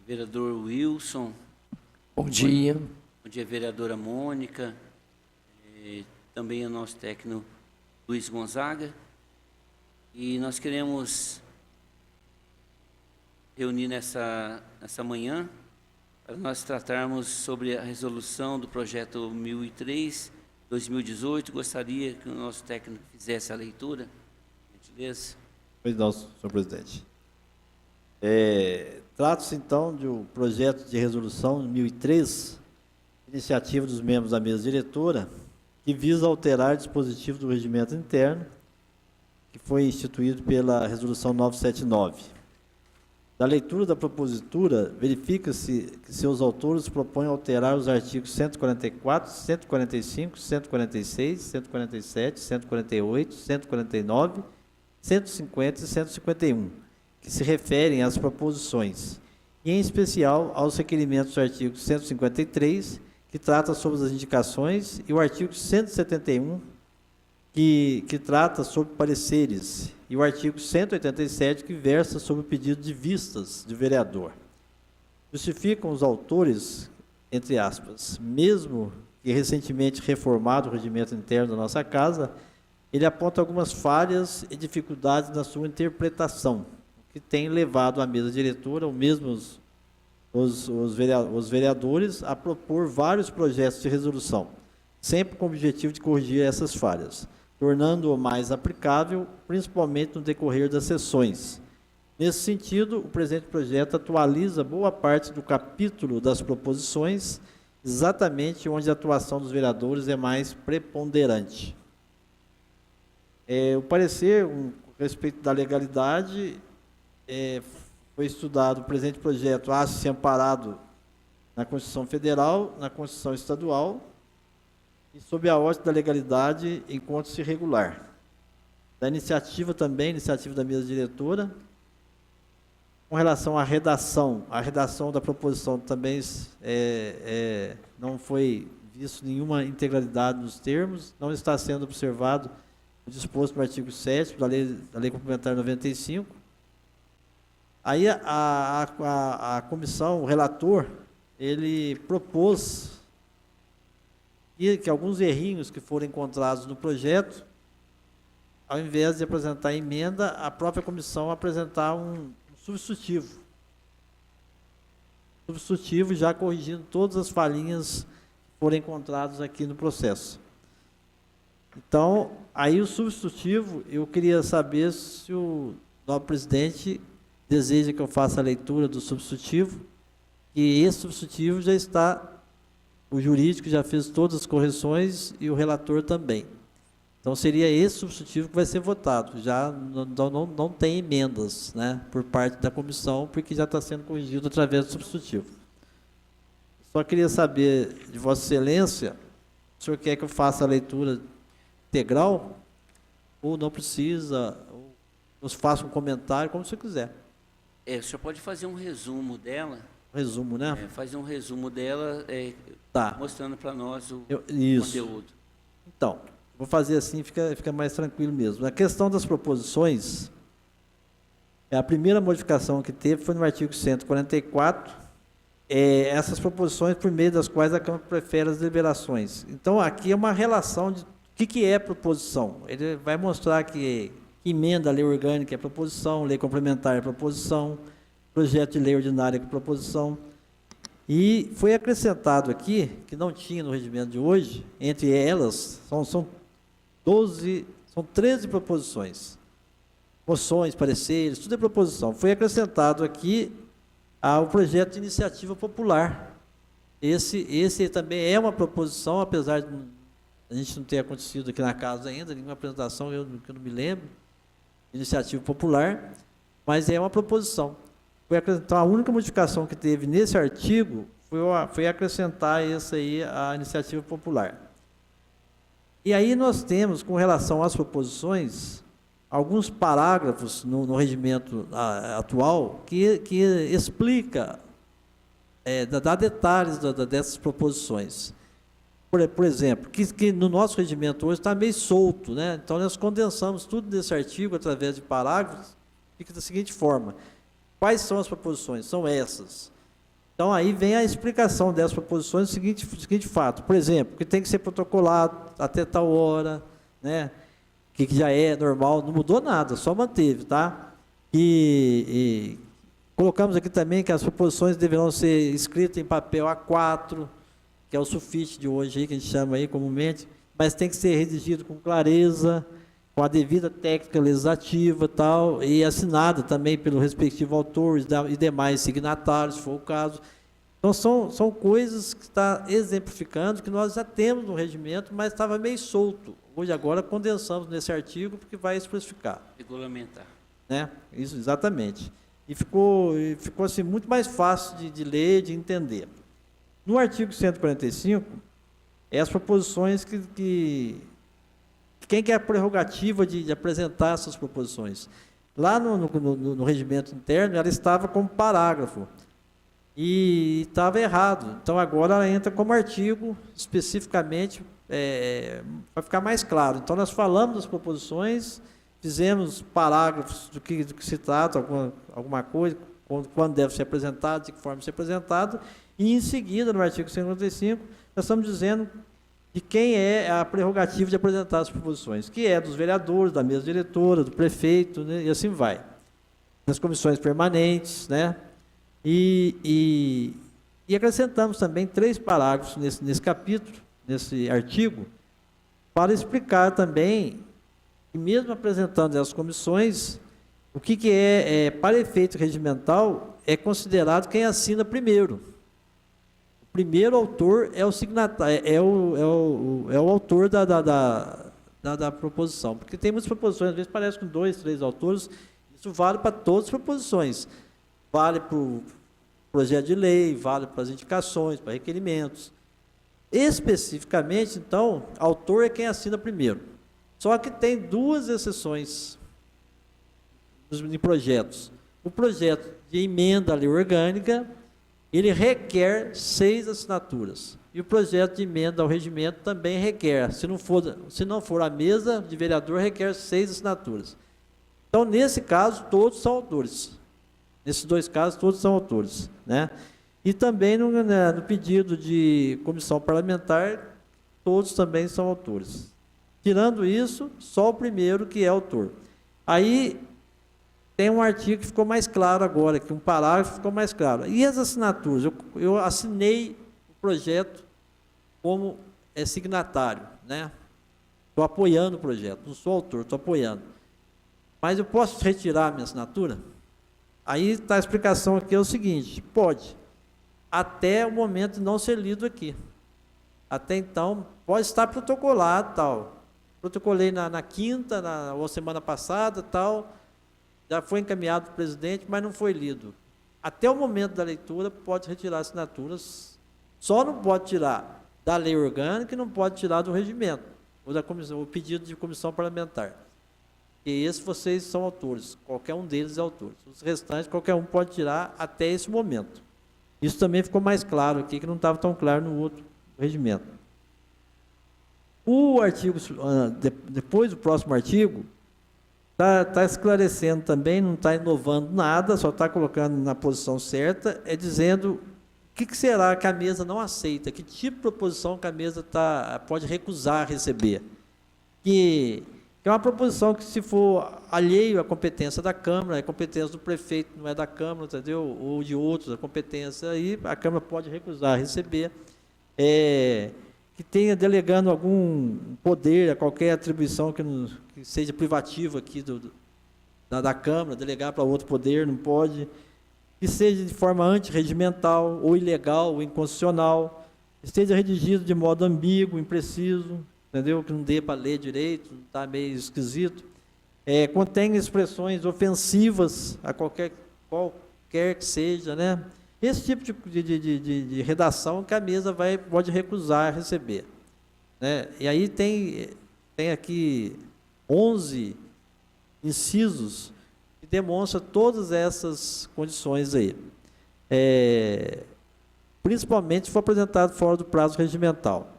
vereador Wilson. Bom dia. Bom dia, vereadora Mônica. Também o nosso técnico Luiz Gonzaga. E nós queremos reunir nessa manhã para nós tratarmos sobre a resolução do projeto 1003/2018. Gostaria que o nosso técnico fizesse a leitura. Gentileza. Pois não, senhor presidente. Trata-se, então, de um projeto de resolução 1003, iniciativa dos membros da mesa diretora, que visa alterar dispositivo do regimento interno, que foi instituído pela resolução 979. Da leitura da propositura, verifica-se que seus autores propõem alterar os artigos 144, 145, 146, 147, 148, 149, 150 e 151, que se referem às proposições, e em especial aos requerimentos do artigo 153, que trata sobre as indicações, e o artigo 171, que trata sobre pareceres, e o artigo 187, que versa sobre o pedido de vistas de vereador. Justificam os autores, entre aspas, mesmo que recentemente reformado o regimento interno da nossa casa, ele aponta algumas falhas e dificuldades na sua interpretação, que tem levado a mesa diretora, ou mesmo os vereadores, a propor vários projetos de resolução, sempre com o objetivo de corrigir essas falhas, tornando-o mais aplicável, principalmente no decorrer das sessões. Nesse sentido, o presente projeto atualiza boa parte do capítulo das proposições, exatamente onde a atuação dos vereadores é mais preponderante. O parecer, a respeito da legalidade, foi estudado o presente projeto, acha-se amparado na Constituição Federal, na Constituição Estadual, e sob a ótica da legalidade, encontra-se regular. Da iniciativa também, iniciativa da mesa diretora, com relação à redação, a redação da proposição também não foi visto nenhuma integralidade nos termos, não está sendo observado o disposto no artigo 7º da Lei Complementar 95. Aí a comissão, o relator, ele propôs que alguns errinhos que foram encontrados no projeto, ao invés de apresentar emenda, a própria comissão apresentar um substitutivo. Substitutivo já corrigindo todas as falhinhas que foram encontradas aqui no processo. Então, aí o substitutivo, eu queria saber se o novo presidente deseja que eu faça a leitura do substitutivo, e esse substitutivo já está, o jurídico já fez todas as correções e o relator também. Então, seria esse substitutivo que vai ser votado, já não tem emendas, né, por parte da comissão, porque já está sendo corrigido através do substitutivo. Só queria saber de Vossa Excelência, o senhor quer que eu faça a leitura integral, ou não precisa, ou nos faça um comentário, como o senhor quiser. O senhor pode fazer um resumo dela? Resumo, né? Fazer um resumo dela, tá, mostrando para nós o isso. conteúdo. Então, vou fazer assim, fica mais tranquilo mesmo. A questão das proposições, a primeira modificação que teve foi no artigo 144, essas proposições por meio das quais a Câmara prefere as deliberações. Então, aqui é uma relação de o que é proposição. Ele vai mostrar que emenda a lei orgânica é proposição, lei complementar é proposição, projeto de lei ordinária é proposição. E foi acrescentado aqui, que não tinha no regimento de hoje, entre elas, são 13 proposições. Moções, pareceres, tudo é proposição. Foi acrescentado aqui o projeto de iniciativa popular. Esse também é uma proposição, apesar de a gente não ter acontecido aqui na casa ainda, nenhuma apresentação, que eu não me lembro, iniciativa popular, mas é uma proposição. Então, a única modificação que teve nesse artigo foi acrescentar a iniciativa popular. E aí nós temos, com relação às proposições, alguns parágrafos no regimento atual que explica, dá detalhes dessas proposições. Por exemplo, que no nosso regimento hoje está meio solto, né? Então, nós condensamos tudo desse artigo através de parágrafos, fica da seguinte forma: quais são as proposições? São essas. Então, aí vem a explicação dessas proposições, o seguinte fato. Por exemplo, que tem que ser protocolado até tal hora, né? Que já é normal, não mudou nada, só manteve, tá? E colocamos aqui também que as proposições deverão ser escritas em papel A4, que é o sulfite de hoje, aí, que a gente chama aí comumente, mas tem que ser redigido com clareza, com a devida técnica legislativa tal, e assinada também pelo respectivo autor e demais signatários, se for o caso. Então, são coisas que está exemplificando, que nós já temos no regimento, mas estava meio solto. Hoje, agora, condensamos nesse artigo, porque vai especificar. Regulamentar. Né? Isso, exatamente. E ficou assim, muito mais fácil de ler, de entender. No artigo 145, as proposições que quem quer a prerrogativa de apresentar essas proposições? Lá no regimento interno, ela estava como parágrafo, e estava errado. Então, agora ela entra como artigo, especificamente, para ficar mais claro. Então, nós falamos das proposições, fizemos parágrafos do que se trata, alguma coisa, quando deve ser apresentado, de que forma ser apresentado, e, em seguida, no artigo 155, nós estamos dizendo de quem é a prerrogativa de apresentar as proposições, que é dos vereadores, da mesa diretora, do prefeito, né, e assim vai. Das comissões permanentes, né? E acrescentamos também 3 parágrafos nesse capítulo, nesse artigo, para explicar também, que mesmo apresentando as comissões, o que para efeito regimental, é considerado quem assina primeiro. O primeiro autor é o signatário, é o autor da proposição, porque tem muitas proposições, às vezes parece com 2, 3 autores, isso vale para todas as proposições, vale para o projeto de lei, vale para as indicações, para requerimentos. Especificamente, então, autor é quem assina primeiro. Só que tem 2 exceções em projetos. O projeto de emenda à lei orgânica, ele requer 6 assinaturas. E o projeto de emenda ao regimento também requer, se não for a mesa de vereador, requer 6 assinaturas. Então, nesse caso, todos são autores. Nesses 2 casos, todos são autores, né? E também no pedido de comissão parlamentar, todos também são autores. Tirando isso, só o primeiro que é autor. Aí, tem um artigo que ficou mais claro agora, que um parágrafo ficou mais claro. E as assinaturas? Eu assinei o projeto como signatário, né? Estou apoiando o projeto, não sou autor, estou apoiando. Mas eu posso retirar a minha assinatura? Aí está a explicação aqui, é o seguinte, pode, até o momento de não ser lido aqui. Até então, pode estar protocolado, tal. Protocolei na quinta, ou semana passada, tal, já foi encaminhado para o presidente, mas não foi lido. Até o momento da leitura, pode retirar assinaturas, só não pode tirar da lei orgânica e não pode tirar do regimento, ou da comissão, o pedido de comissão parlamentar. E esses vocês são autores, qualquer um deles é autor. Os restantes, qualquer um pode tirar até esse momento. Isso também ficou mais claro aqui, que não estava tão claro no outro regimento. O artigo, depois do próximo artigo, está esclarecendo também, não está inovando nada, só está colocando na posição certa, é dizendo o que será que a mesa não aceita, que tipo de proposição que a mesa pode recusar receber. Que é uma proposição que, se for alheio à competência da Câmara, é competência do prefeito, não é da Câmara, entendeu? Ou de outros, a competência aí, a Câmara pode recusar receber. Que tenha delegando algum poder a qualquer atribuição que seja privativa aqui da Câmara, delegar para outro poder, não pode. Que seja de forma antirregimental, ou ilegal, ou inconstitucional, que esteja redigido de modo ambíguo, impreciso, entendeu? Que não dê para ler direito, está meio esquisito. Contém expressões ofensivas a qualquer que seja, né? Esse tipo de redação que a mesa pode recusar receber, né? E aí tem aqui 11 incisos que demonstram todas essas condições aí. Principalmente se for apresentado fora do prazo regimental.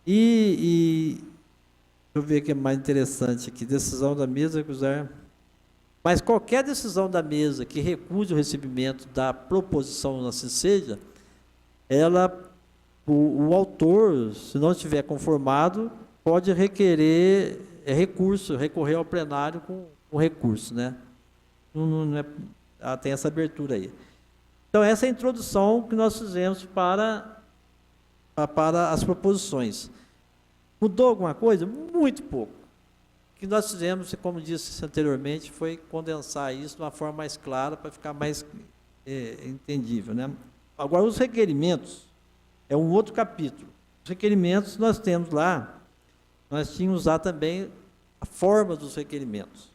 Deixa eu ver o que é mais interessante aqui. Decisão da mesa recusar. Mas qualquer decisão da mesa que recuse o recebimento da proposição, assim seja, o autor, se não estiver conformado, pode requerer recorrer ao plenário com recurso, né? Tem essa abertura aí. Então, essa é a introdução que nós fizemos para as proposições. Mudou alguma coisa? Muito pouco. O que nós fizemos, como disse anteriormente, foi condensar isso de uma forma mais clara, para ficar mais entendível, né? Agora, os requerimentos é um outro capítulo. Os requerimentos nós temos lá, nós tínhamos lá também a forma dos requerimentos.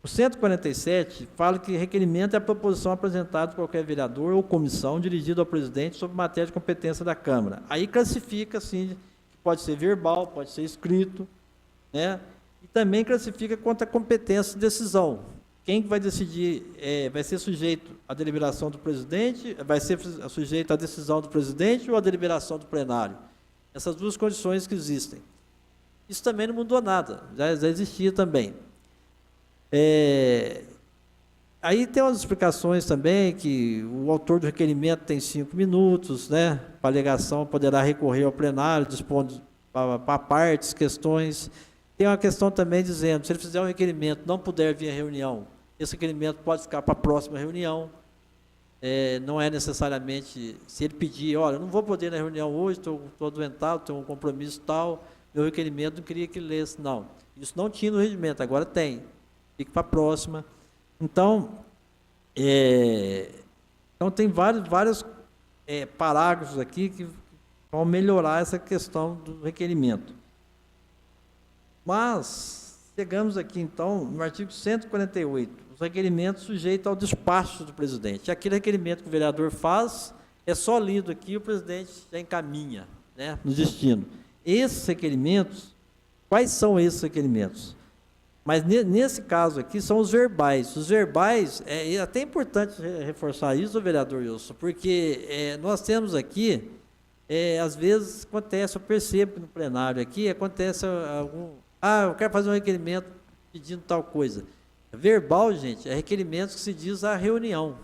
O 147 fala que requerimento é a proposição apresentada por qualquer vereador ou comissão dirigida ao presidente sobre matéria de competência da Câmara. Aí classifica, assim, que pode ser verbal, pode ser escrito, né? E também classifica quanto à competência de decisão. Quem vai decidir vai ser sujeito à deliberação do presidente, vai ser sujeito à decisão do presidente ou à deliberação do plenário. Essas duas condições que existem. Isso também não mudou nada, já existia também. Aí tem umas explicações também, que o autor do requerimento tem 5 minutos, né? Para alegação poderá recorrer ao plenário, dispondo para partes, questões. Tem uma questão também dizendo, se ele fizer um requerimento, não puder vir à reunião, esse requerimento pode ficar para a próxima reunião. Não é necessariamente, se ele pedir, olha, eu não vou poder ir na reunião hoje, estou adoentado, tenho um compromisso tal, meu requerimento não queria que lesse, não. Isso não tinha no regimento, agora tem. Fica para a próxima. Então, tem vários parágrafos aqui que vão melhorar essa questão do requerimento. Mas, chegamos aqui, então, no artigo 148, os requerimentos sujeitos ao despacho do presidente. Aquele requerimento que o vereador faz, é só lido aqui, o presidente já encaminha, né, no destino. Esses requerimentos, quais são esses requerimentos? Mas nesse caso aqui são os verbais. Os verbais, é até importante reforçar isso, vereador Wilson, porque nós temos aqui, às vezes acontece, eu percebo que no plenário aqui, acontece eu quero fazer um requerimento pedindo tal coisa. Verbal, gente, é requerimento que se diz à reunião,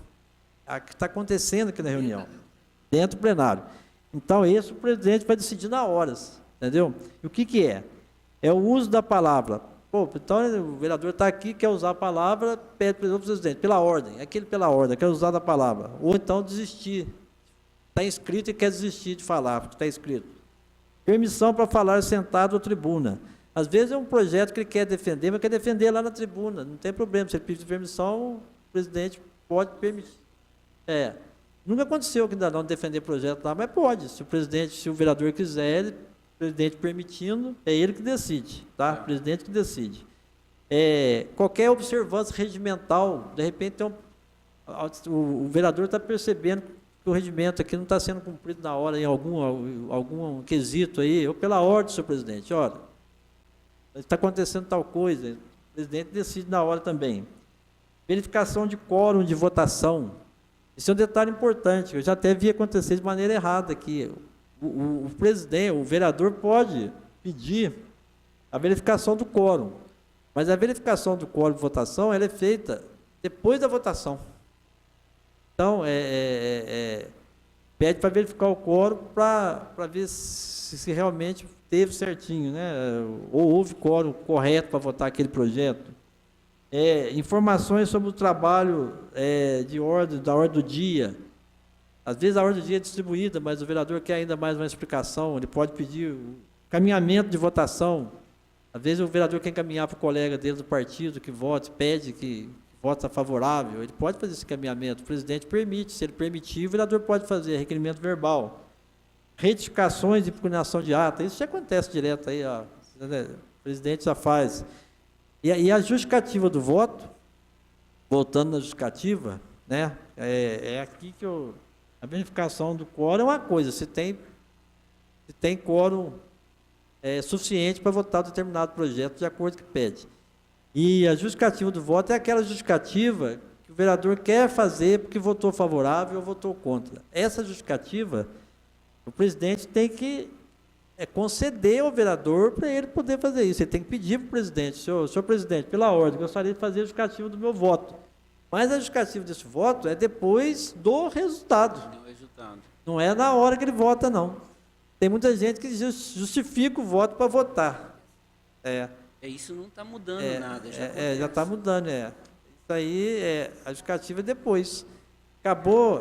a que está acontecendo aqui na reunião, dentro do plenário. Então, esse o presidente vai decidir na horas, entendeu? E o que é? É o uso da palavra. Então, o vereador está aqui, quer usar a palavra, pede para o presidente, pela ordem, pela ordem, quer usar da palavra. Ou então desistir. Está inscrito e quer desistir de falar, porque está escrito. Permissão para falar sentado à tribuna. Às vezes é um projeto que ele quer defender, mas quer defender lá na tribuna, não tem problema. Se ele pedir permissão, o presidente pode permitir. Nunca aconteceu que ainda não defender projeto lá, mas pode. Se o vereador quiser, o presidente permitindo, é ele que decide, tá? O presidente que decide. Qualquer observância regimental, de repente o vereador está percebendo que o regimento aqui não está sendo cumprido na hora, em algum quesito aí, ou pela ordem, senhor presidente, olha, está acontecendo tal coisa, o presidente decide na hora também. Verificação de quórum de votação. Isso é um detalhe importante, eu já até vi acontecer de maneira errada aqui. O presidente, o vereador pode pedir a verificação do quórum, mas a verificação do quórum de votação ela é feita depois da votação. Então, pede para verificar o quórum para ver se realmente teve certinho, né? Ou houve quórum correto para votar aquele projeto. Informações sobre o trabalho da ordem do dia. Às vezes a ordem do dia é distribuída, mas o vereador quer ainda mais uma explicação, ele pode pedir o caminhamento de votação. Às vezes o vereador quer encaminhar para o colega dele do partido que vote, pede que vota favorável, ele pode fazer esse caminhamento, o presidente permite, se ele permitir, o vereador pode fazer requerimento verbal. Retificações de impugnação de ata, isso já acontece direto aí, ó, o presidente já faz. E a justificativa do voto, voltando na justificativa, né, aqui que a verificação do quórum é uma coisa, se tem quórum suficiente para votar determinado projeto de acordo com o que pede. E a justificativa do voto é aquela justificativa que o vereador quer fazer porque votou favorável ou votou contra. Essa justificativa, o presidente tem que conceder ao vereador para ele poder fazer isso. Ele tem que pedir para o presidente, senhor presidente, pela ordem, gostaria de fazer a justificativa do meu voto. Mas a justificativa desse voto é depois do resultado. Não é na hora que ele vota, não. Tem muita gente que justifica o voto para votar. Isso não está mudando nada. Já está mudando, Isso aí, a justificativa é depois. Acabou,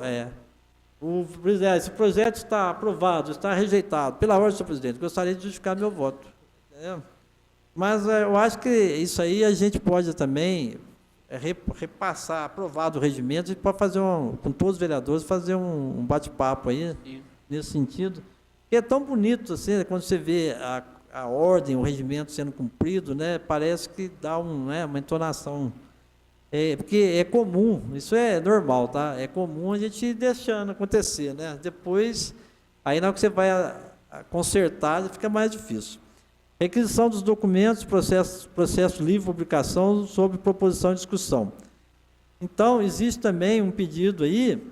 se o projeto está aprovado, está rejeitado, pela ordem do senhor presidente, gostaria de justificar meu voto. Mas eu acho que isso aí a gente pode também repassar, aprovado o regimento, a gente pode fazer com todos os vereadores, fazer um bate-papo aí, nesse sentido. Porque é tão bonito, assim, quando você vê a ordem, o regimento sendo cumprido, né, parece que dá uma entonação. Porque é comum, isso é normal, tá? É comum a gente ir deixando acontecer, né? Depois, aí na hora que você vai consertar, fica mais difícil. Requisição dos documentos, processo livre de publicação sobre proposição e discussão. Então, existe também um pedido aí,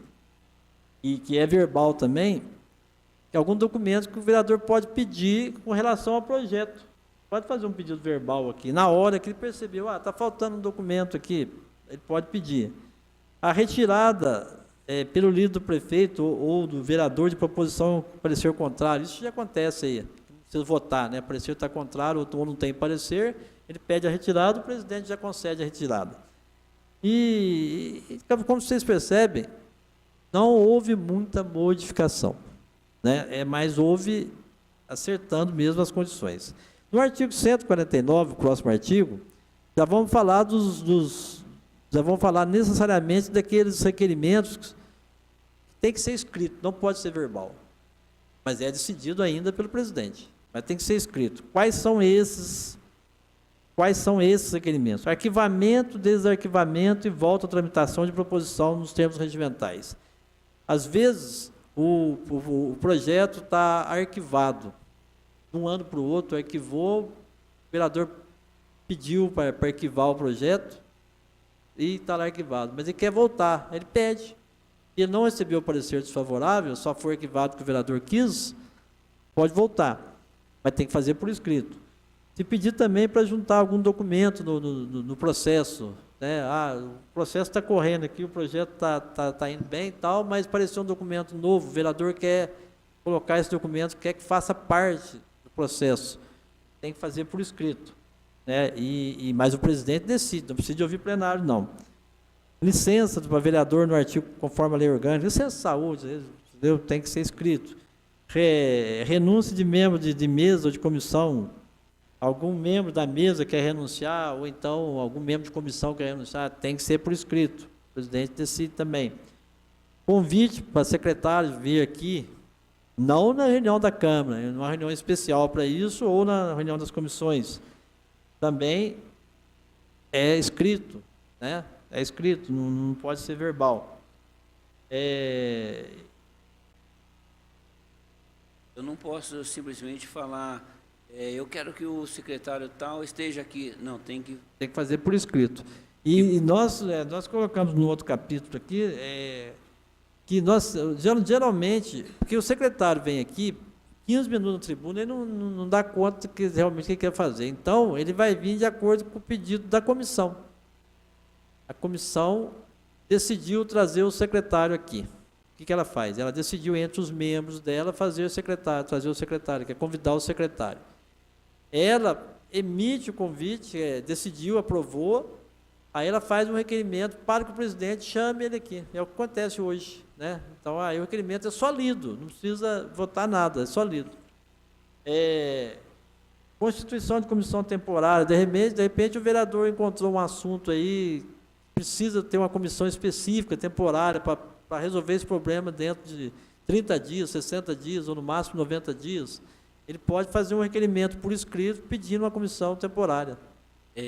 e que é verbal também, que algum documento que o vereador pode pedir com relação ao projeto. Pode fazer um pedido verbal aqui, na hora que ele percebeu, está faltando um documento aqui, ele pode pedir. A retirada pelo líder do prefeito ou do vereador de proposição parecer contrário, isso já acontece aí. Precisa votar, né? Parecer está contrário ou não tem parecer, ele pede a retirada, o presidente já concede a retirada. E como vocês percebem, não houve muita modificação, né? Mas houve acertando mesmo as condições. No artigo 149, o próximo artigo, já vamos falar já vamos falar necessariamente daqueles requerimentos que tem que ser escrito, não pode ser verbal, mas é decidido ainda pelo presidente. Mas tem que ser escrito. Quais são esses requerimentos? Arquivamento, desarquivamento e volta à tramitação de proposição nos termos regimentais. Às vezes, o projeto está arquivado. De um ano para o outro, arquivou, o vereador pediu para arquivar o projeto e está lá arquivado. Mas ele quer voltar, ele pede. Ele não recebeu o parecer desfavorável, só foi arquivado que o vereador quis, pode voltar. Mas tem que fazer por escrito. Se pedir também para juntar algum documento no processo, né? O processo está correndo aqui, o projeto está indo bem e tal, mas apareceu um documento novo, o vereador quer colocar esse documento, quer que faça parte do processo. Tem que fazer por escrito, né? Mas o presidente decide, não precisa de ouvir plenário, não. Licença para vereador no artigo conforme a lei orgânica, licença de saúde, entendeu? Tem que ser escrito. Renúncia de membro de mesa ou de comissão, algum membro da mesa quer renunciar, ou então algum membro de comissão quer renunciar, tem que ser por escrito, o presidente decide também. Convite para secretário vir aqui, não na reunião da Câmara, numa reunião especial para isso, ou na reunião das comissões, também é escrito, né? É escrito, não pode ser verbal. Eu não posso simplesmente falar, eu quero que o secretário tal esteja aqui. Não, tem que fazer por escrito. E nós colocamos no outro capítulo aqui, que nós, geralmente, porque o secretário vem aqui, 15 minutos na tribuna, ele não dá conta que realmente ele quer fazer. Então, ele vai vir de acordo com o pedido da comissão. A comissão decidiu trazer o secretário aqui. O que ela faz? Ela decidiu entre os membros dela trazer o secretário, que é convidar o secretário. Ela emite o convite, decidiu, aprovou, aí ela faz um requerimento para que o presidente chame ele aqui. É o que acontece hoje, né? Então, aí o requerimento é só lido, não precisa votar nada, é só lido. Constituição de comissão temporária, de repente o vereador encontrou um assunto aí, precisa ter uma comissão específica, temporária, para resolver esse problema dentro de 30 dias, 60 dias, ou no máximo 90 dias, ele pode fazer um requerimento por escrito pedindo uma comissão temporária.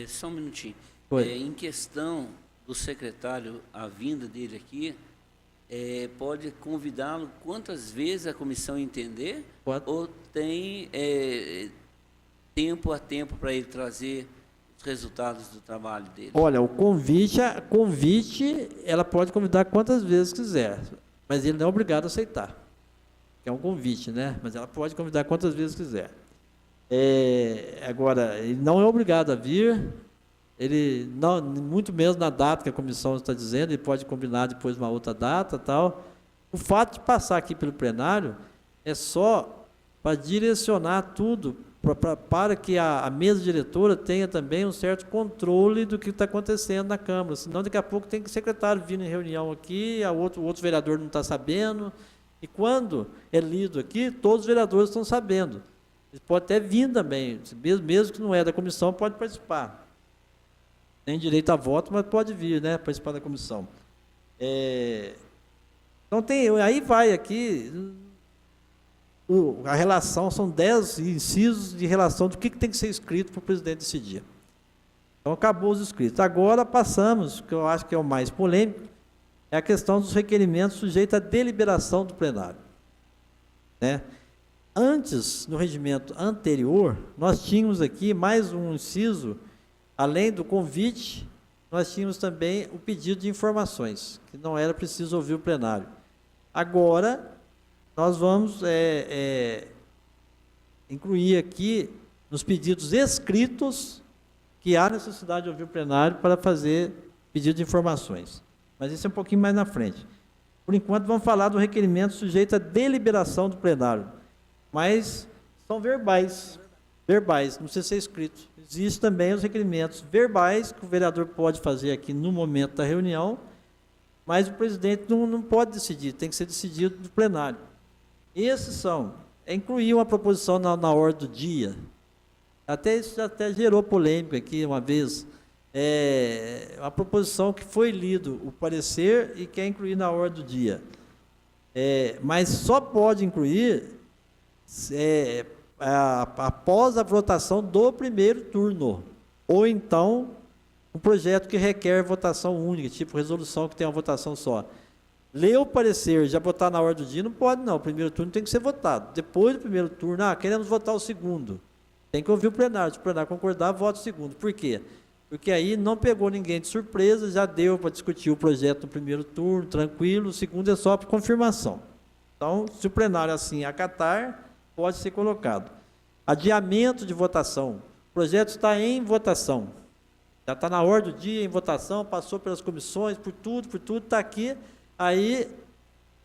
Só um minutinho. Em questão do secretário, a vinda dele aqui, pode convidá-lo quantas vezes a comissão entender? Ou tem tempo a tempo para ele trazer os resultados do trabalho dele? Olha, o convite, ela pode convidar quantas vezes quiser, mas ele não é obrigado a aceitar. que é um convite, né? Mas ela pode convidar quantas vezes quiser. Agora, ele não é obrigado a vir, ele não, muito menos na data que a comissão está dizendo, ele pode combinar depois uma outra data, tal. O fato de passar aqui pelo plenário é só para direcionar tudo, para que a mesa diretora tenha também um certo controle do que está acontecendo na Câmara, senão daqui a pouco tem que o secretário vindo em reunião aqui, o outro vereador não está sabendo, e quando é lido aqui, todos os vereadores estão sabendo. Eles podem até vir também, mesmo que não é da comissão, pode participar. Tem direito a voto, mas pode vir, né, participar da comissão. Então, aí vai aqui, a relação, são 10 incisos de relação do que tem que ser escrito para o presidente decidir. Então, acabou os escritos. Agora, passamos, que eu acho que é o mais polêmico, é a questão dos requerimentos sujeitos à deliberação do plenário. Né? Antes, no regimento anterior, nós tínhamos aqui mais um inciso, além do convite, nós tínhamos também o pedido de informações, que não era preciso ouvir o plenário. Agora, nós vamos incluir aqui, nos pedidos escritos, que há necessidade de ouvir o plenário para fazer pedido de informações. Mas isso é um pouquinho mais na frente. Por enquanto, vamos falar do requerimento sujeito à deliberação do plenário. Mas são verbais, não precisa ser escrito. Existem também os requerimentos verbais, que o vereador pode fazer aqui no momento da reunião, mas o presidente não pode decidir, tem que ser decidido no plenário. Esses incluir uma proposição na ordem do dia. Isso até gerou polêmica aqui uma vez. A proposição que foi lido o parecer e quer incluir na ordem do dia. Mas só pode incluir após a votação do primeiro turno. Ou então, um projeto que requer votação única, tipo resolução que tem uma votação só. Ler o parecer, já votar na ordem do dia, não pode não, o primeiro turno tem que ser votado. Depois do primeiro turno, queremos votar o segundo. Tem que ouvir o plenário, se o plenário concordar, vota o segundo. Por quê? Porque aí não pegou ninguém de surpresa, já deu para discutir o projeto no primeiro turno, tranquilo, o segundo é só para confirmação. Então, se o plenário assim acatar, pode ser colocado. Adiamento de votação. O projeto está em votação. Já está na ordem do dia, em votação, passou pelas comissões, por tudo, está aqui. Aí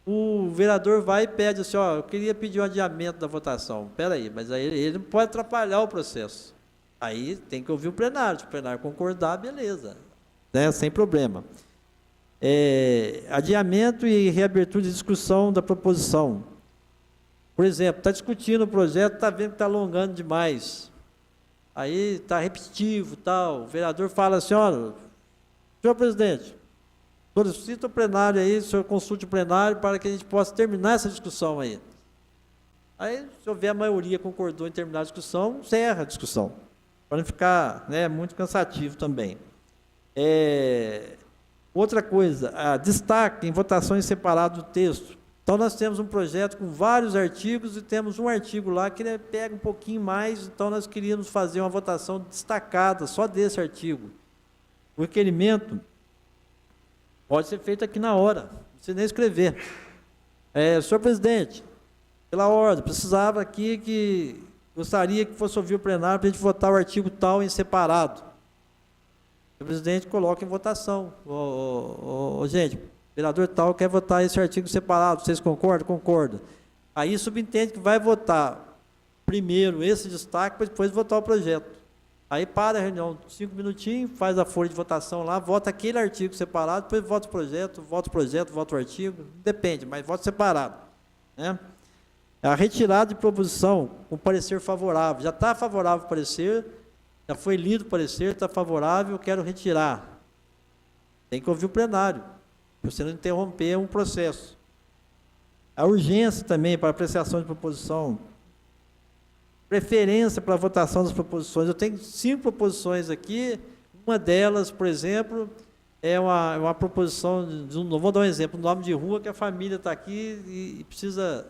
o vereador vai e pede assim, eu queria pedir um adiamento da votação. Espera aí, mas aí ele não pode atrapalhar o processo. Aí tem que ouvir o plenário, se o plenário concordar, beleza, né? Sem problema. Adiamento e reabertura de discussão da proposição. Por exemplo, está discutindo o projeto, está vendo que está alongando demais. Aí está repetitivo, tal. O vereador fala assim, senhor presidente, solicita o plenário aí, o senhor consulte o plenário para que a gente possa terminar essa discussão aí. Aí, se houver a maioria concordou em terminar a discussão, encerra a discussão, para não ficar muito cansativo também. Outra coisa, destaque em votações separadas do texto. Então, nós temos um projeto com vários artigos e temos um artigo lá que pega um pouquinho mais, então nós queríamos fazer uma votação destacada só desse artigo. O requerimento pode ser feito aqui na hora, não precisa nem escrever. Senhor presidente, pela ordem, precisava aqui que gostaria que fosse ouvir o plenário para a gente votar o artigo tal em separado. O presidente coloca em votação. Gente, o vereador tal quer votar esse artigo separado, vocês concordam? Concordo. Aí subentende que vai votar primeiro esse destaque, para depois votar o projeto. Aí para a reunião, 5 minutinhos, faz a folha de votação lá, vota aquele artigo separado, depois vota o projeto, vota o artigo, depende, mas vota separado. Né? A retirada de proposição com parecer favorável. Já está favorável o parecer, já foi lido o parecer, está favorável, quero retirar. Tem que ouvir o plenário, para você não interromper um processo. A urgência também para apreciação de proposição. Preferência para a votação das proposições. Eu tenho 5 proposições aqui, uma delas, por exemplo, é uma proposição, vou dar um exemplo, um nome de rua que a família está aqui e precisando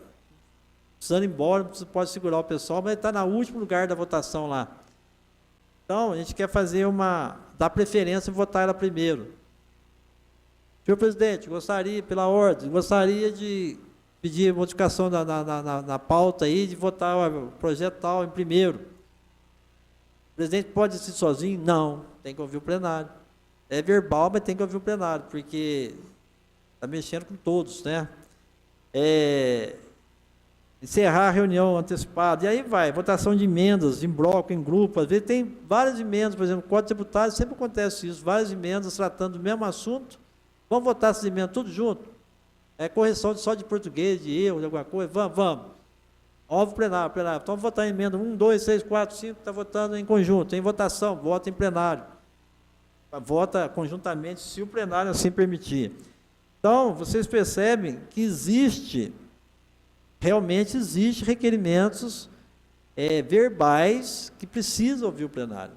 ir embora, pode segurar o pessoal, mas está no último lugar da votação lá. Então, a gente quer fazer dar preferência e votar ela primeiro. Senhor presidente, pela ordem, gostaria de pedir modificação na pauta aí, de votar o projeto tal em primeiro. O presidente pode decidir sozinho? Não, tem que ouvir o plenário. É verbal, mas tem que ouvir o plenário, porque está mexendo com todos, né? Encerrar a reunião antecipada, e aí vai, votação de emendas, em bloco, em grupo, às vezes tem várias emendas, por exemplo, Código Tributário, sempre acontece isso, várias emendas tratando do mesmo assunto, vamos votar essas emendas tudo junto? Correção só de português, de erro, de alguma coisa, vamos. Óbvio, plenário, então vamos votar em emenda 1, 2, 3, 4, 5, está votando em conjunto, em votação, vota em plenário. Vota conjuntamente, se o plenário assim permitir. Então, vocês percebem que realmente existe requerimentos verbais que precisam ouvir o plenário,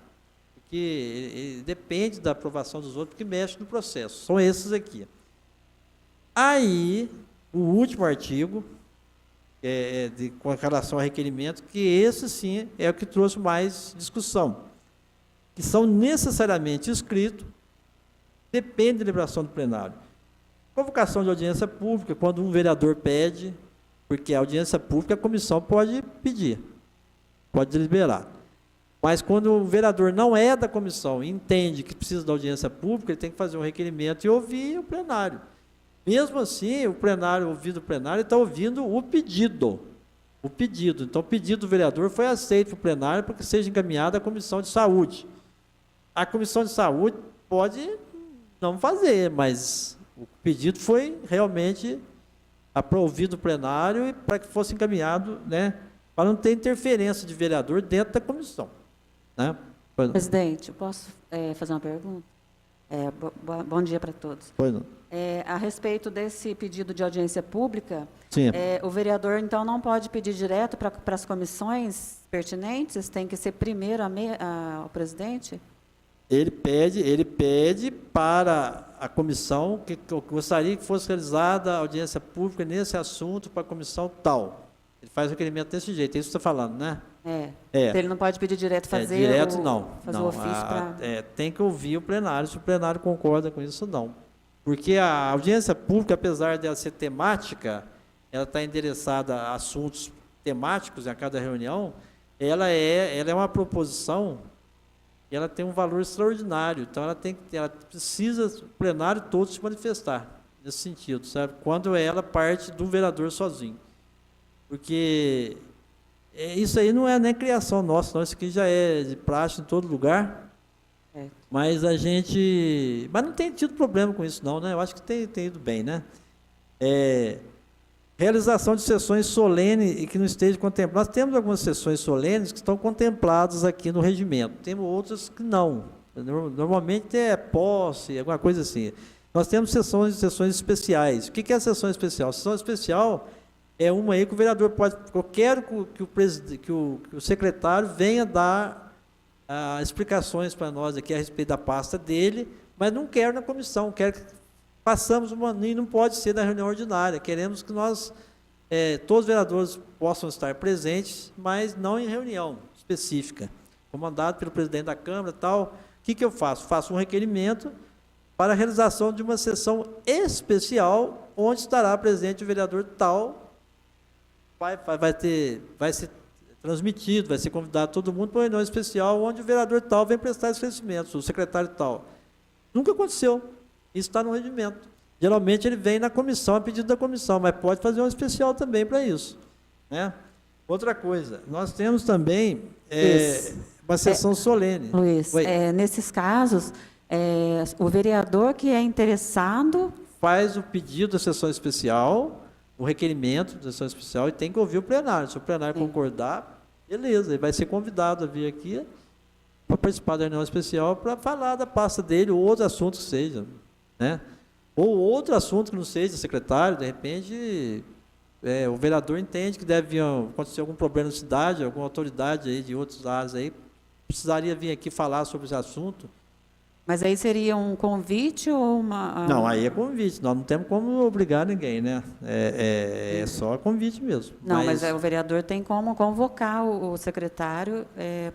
porque ele depende da aprovação dos outros, porque mexe no processo. São esses aqui. Aí, o último artigo, com relação ao requerimento, que esse sim é o que trouxe mais discussão, que são necessariamente escritos, depende da deliberação do plenário. Convocação de audiência pública, quando um vereador pede, porque a audiência pública a comissão pode pedir, pode deliberar. Mas quando o vereador não é da comissão e entende que precisa da audiência pública, ele tem que fazer um requerimento e ouvir o plenário. Mesmo assim, o plenário, ouvido o plenário, está ouvindo o pedido. O pedido. Então, o pedido do vereador foi aceito para o plenário para que seja encaminhado à Comissão de Saúde. A Comissão de Saúde pode não fazer, mas o pedido foi realmente ouvido o plenário e para que fosse encaminhado, né, para não ter interferência de vereador dentro da comissão. Né? Presidente, eu posso fazer uma pergunta? Bom dia para todos. Pois não. A respeito desse pedido de audiência pública, Sim. O vereador, então, não pode pedir direto para as comissões pertinentes? Tem que ser primeiro ao presidente? Ele pede para a comissão que gostaria que fosse realizada a audiência pública nesse assunto para a comissão tal. Ele faz o requerimento desse jeito, é isso que você está falando, né? Ele não pode pedir direto fazer direto, não. Fazer o ofício para... tem que ouvir o plenário, se o plenário concorda com isso, não. Porque a audiência pública, apesar de ela ser temática, ela está endereçada a assuntos temáticos a cada reunião, ela é uma proposição e ela tem um valor extraordinário. Então, ela precisa, o plenário todo se manifestar nesse sentido, sabe? Quando ela parte do vereador sozinho. Porque isso aí não é nem criação nossa, não. Isso aqui já é de praxe em todo lugar. Mas não tem tido problema com isso, não, né? Eu acho que tem ido bem, né? Realização de sessões solenes e que não esteja contemplado. Nós temos algumas sessões solenes que estão contempladas aqui no regimento. Temos outras que não. Normalmente é posse, alguma coisa assim. Nós temos sessões especiais. O que é a sessão especial? A sessão especial é uma aí que o vereador pode... Eu quero que o secretário venha dar explicações para nós aqui a respeito da pasta dele, mas não quero na comissão, quero que façamos e não pode ser na reunião ordinária. Queremos que todos os vereadores possam estar presentes, mas não em reunião específica, comandado pelo presidente da Câmara e tal. O que eu faço? Faço um requerimento para a realização de uma sessão especial, onde estará presente o vereador tal, vai ser transmitido, vai ser convidado todo mundo para uma reunião especial, onde o vereador tal vem prestar esclarecimentos, o secretário tal. Nunca aconteceu. Isso está no regimento. Geralmente ele vem na comissão, a pedido da comissão, mas pode fazer um especial também para isso. Né? Outra coisa, nós temos também uma sessão solene. Luiz, nesses casos, o vereador que é interessado... Faz o pedido da sessão especial, o requerimento da sessão especial, e tem que ouvir o plenário. Se o plenário concordar, beleza, ele vai ser convidado a vir aqui para participar da reunião especial para falar da pasta dele, ou outro assunto que seja. Né? Ou outro assunto que não seja secretário, de repente, o vereador entende que deve acontecer algum problema na cidade, alguma autoridade aí de outras áreas aí, precisaria vir aqui falar sobre esse assunto, Mas aí seria um convite ou uma... Não, aí é convite. Nós não temos como obrigar ninguém, né? É só convite mesmo. Não, mas o vereador tem como convocar o secretário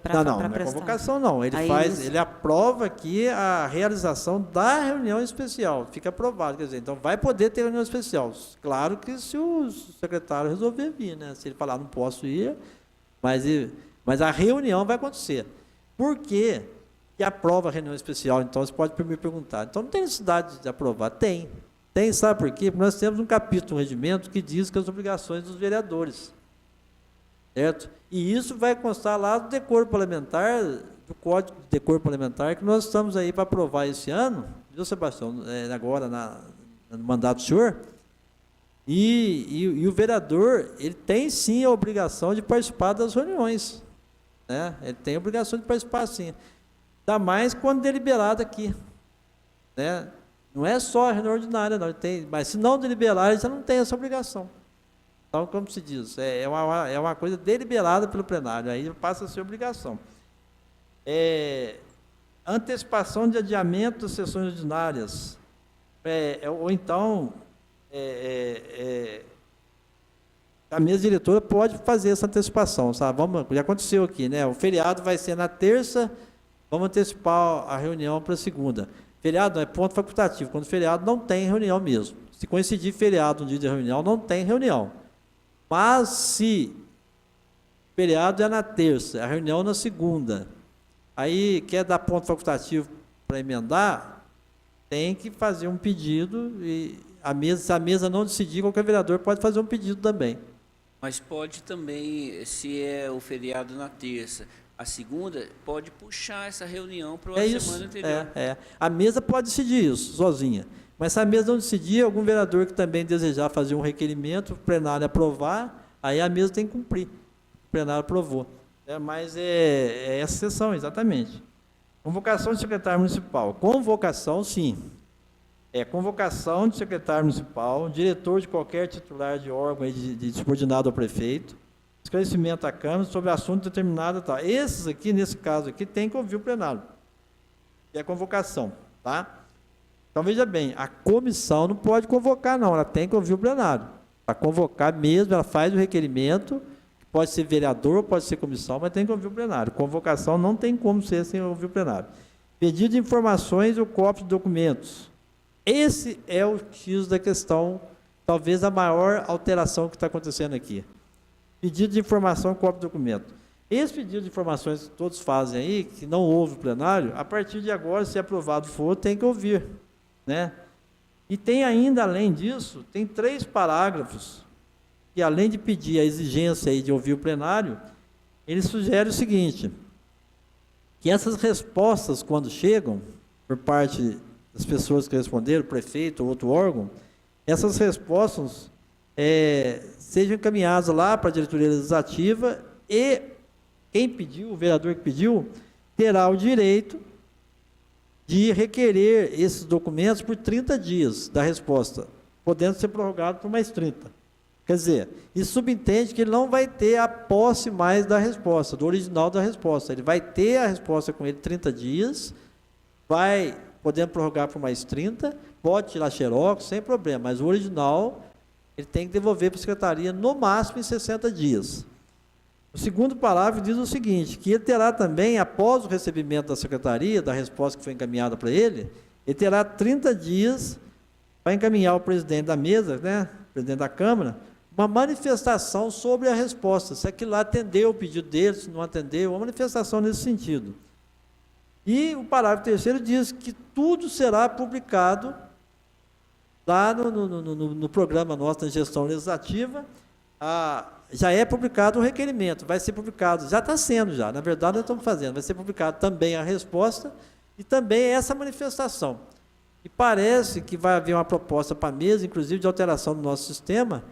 para não é convocação, não. Ele aprova aqui a realização da reunião especial. Fica aprovado, quer dizer, então vai poder ter reunião especial. Claro que se o secretário resolver vir, né? Se ele falar, não posso ir, mas a reunião vai acontecer. Por quê? Que aprova a reunião especial, então você pode me perguntar. Então não tem necessidade de aprovar? Tem, sabe por quê? Porque nós temos um capítulo no regimento que diz que as obrigações dos vereadores, certo? E isso vai constar lá do decoro parlamentar, do Código de Decoro Parlamentar, que nós estamos aí para aprovar esse ano, viu, Sebastião? Agora, no mandato do senhor. E o vereador, ele tem sim a obrigação de participar das reuniões, né? Ele tem a obrigação de participar sim. Ainda mais quando deliberado aqui, né? Não é só a reunião ordinária, não, mas se não deliberar, ele já não tem essa obrigação. Então, como se diz, é uma coisa deliberada pelo plenário, aí passa a ser obrigação. Antecipação de adiamento das sessões ordinárias, ou então, a mesa diretora pode fazer essa antecipação, sabe? Já aconteceu aqui, né? O feriado vai ser na terça. Vamos antecipar a reunião para segunda. Feriado não é ponto facultativo. Quando feriado não tem reunião mesmo. Se coincidir feriado no dia de reunião, não tem reunião. Mas se feriado é na terça, a reunião na segunda, aí quer dar ponto facultativo para emendar, tem que fazer um pedido e se a mesa não decidir, qualquer vereador pode fazer um pedido também. Mas pode também, se é o feriado na terça, a segunda pode puxar essa reunião para a semana anterior. A mesa pode decidir isso, sozinha. Mas se a mesa não decidir, algum vereador que também desejar fazer um requerimento, o plenário aprovar, aí a mesa tem que cumprir. O plenário aprovou. Mas é essa sessão, exatamente. Convocação de secretário municipal. Convocação, sim. Convocação de secretário municipal, diretor de qualquer titular de órgão de subordinado ao prefeito, esclarecimento à Câmara sobre assunto determinado. Tal. Esses aqui, nesse caso aqui, tem que ouvir o plenário. E a convocação, tá? Então, veja bem, a comissão não pode convocar, não, ela tem que ouvir o plenário. Para convocar mesmo, ela faz o requerimento, pode ser vereador, pode ser comissão, mas tem que ouvir o plenário. Convocação não tem como ser sem ouvir o plenário. Pedido de informações ou cópia de documentos. Esse é o X da questão, talvez a maior alteração que está acontecendo aqui. Pedido de informação, cópia de documento. Esse pedido de informações que todos fazem aí, que não houve o plenário, a partir de agora, se aprovado for, tem que ouvir, né? E tem ainda, além disso, tem 3 parágrafos, que além de pedir a exigência aí de ouvir o plenário, ele sugere o seguinte, que essas respostas, quando chegam, por parte das pessoas que responderam, prefeito ou outro órgão, essas respostas sejam encaminhadas lá para a diretoria legislativa e quem pediu, o vereador que pediu, terá o direito de requerer esses documentos por 30 dias da resposta, podendo ser prorrogado por mais 30. Quer dizer, isso subentende que ele não vai ter a posse mais da resposta, do original da resposta. Ele vai ter a resposta com ele 30 dias, vai podendo prorrogar por mais 30, pode tirar xerox, sem problema, mas o original ele tem que devolver para a secretaria no máximo em 60 dias. O segundo parágrafo diz o seguinte, que ele terá também, após o recebimento da secretaria, da resposta que foi encaminhada para ele terá 30 dias para encaminhar ao presidente da mesa, né, presidente da Câmara, uma manifestação sobre a resposta, se aquilo lá atendeu o pedido dele, se não atendeu, uma manifestação nesse sentido. E o parágrafo 3º diz que tudo será publicado lá no programa nosso da gestão legislativa, já é publicado o requerimento, vai ser publicado, já está sendo já, na verdade nós estamos fazendo, vai ser publicado também a resposta e também essa manifestação. E parece que vai haver uma proposta para a mesa, inclusive de alteração do nosso sistema,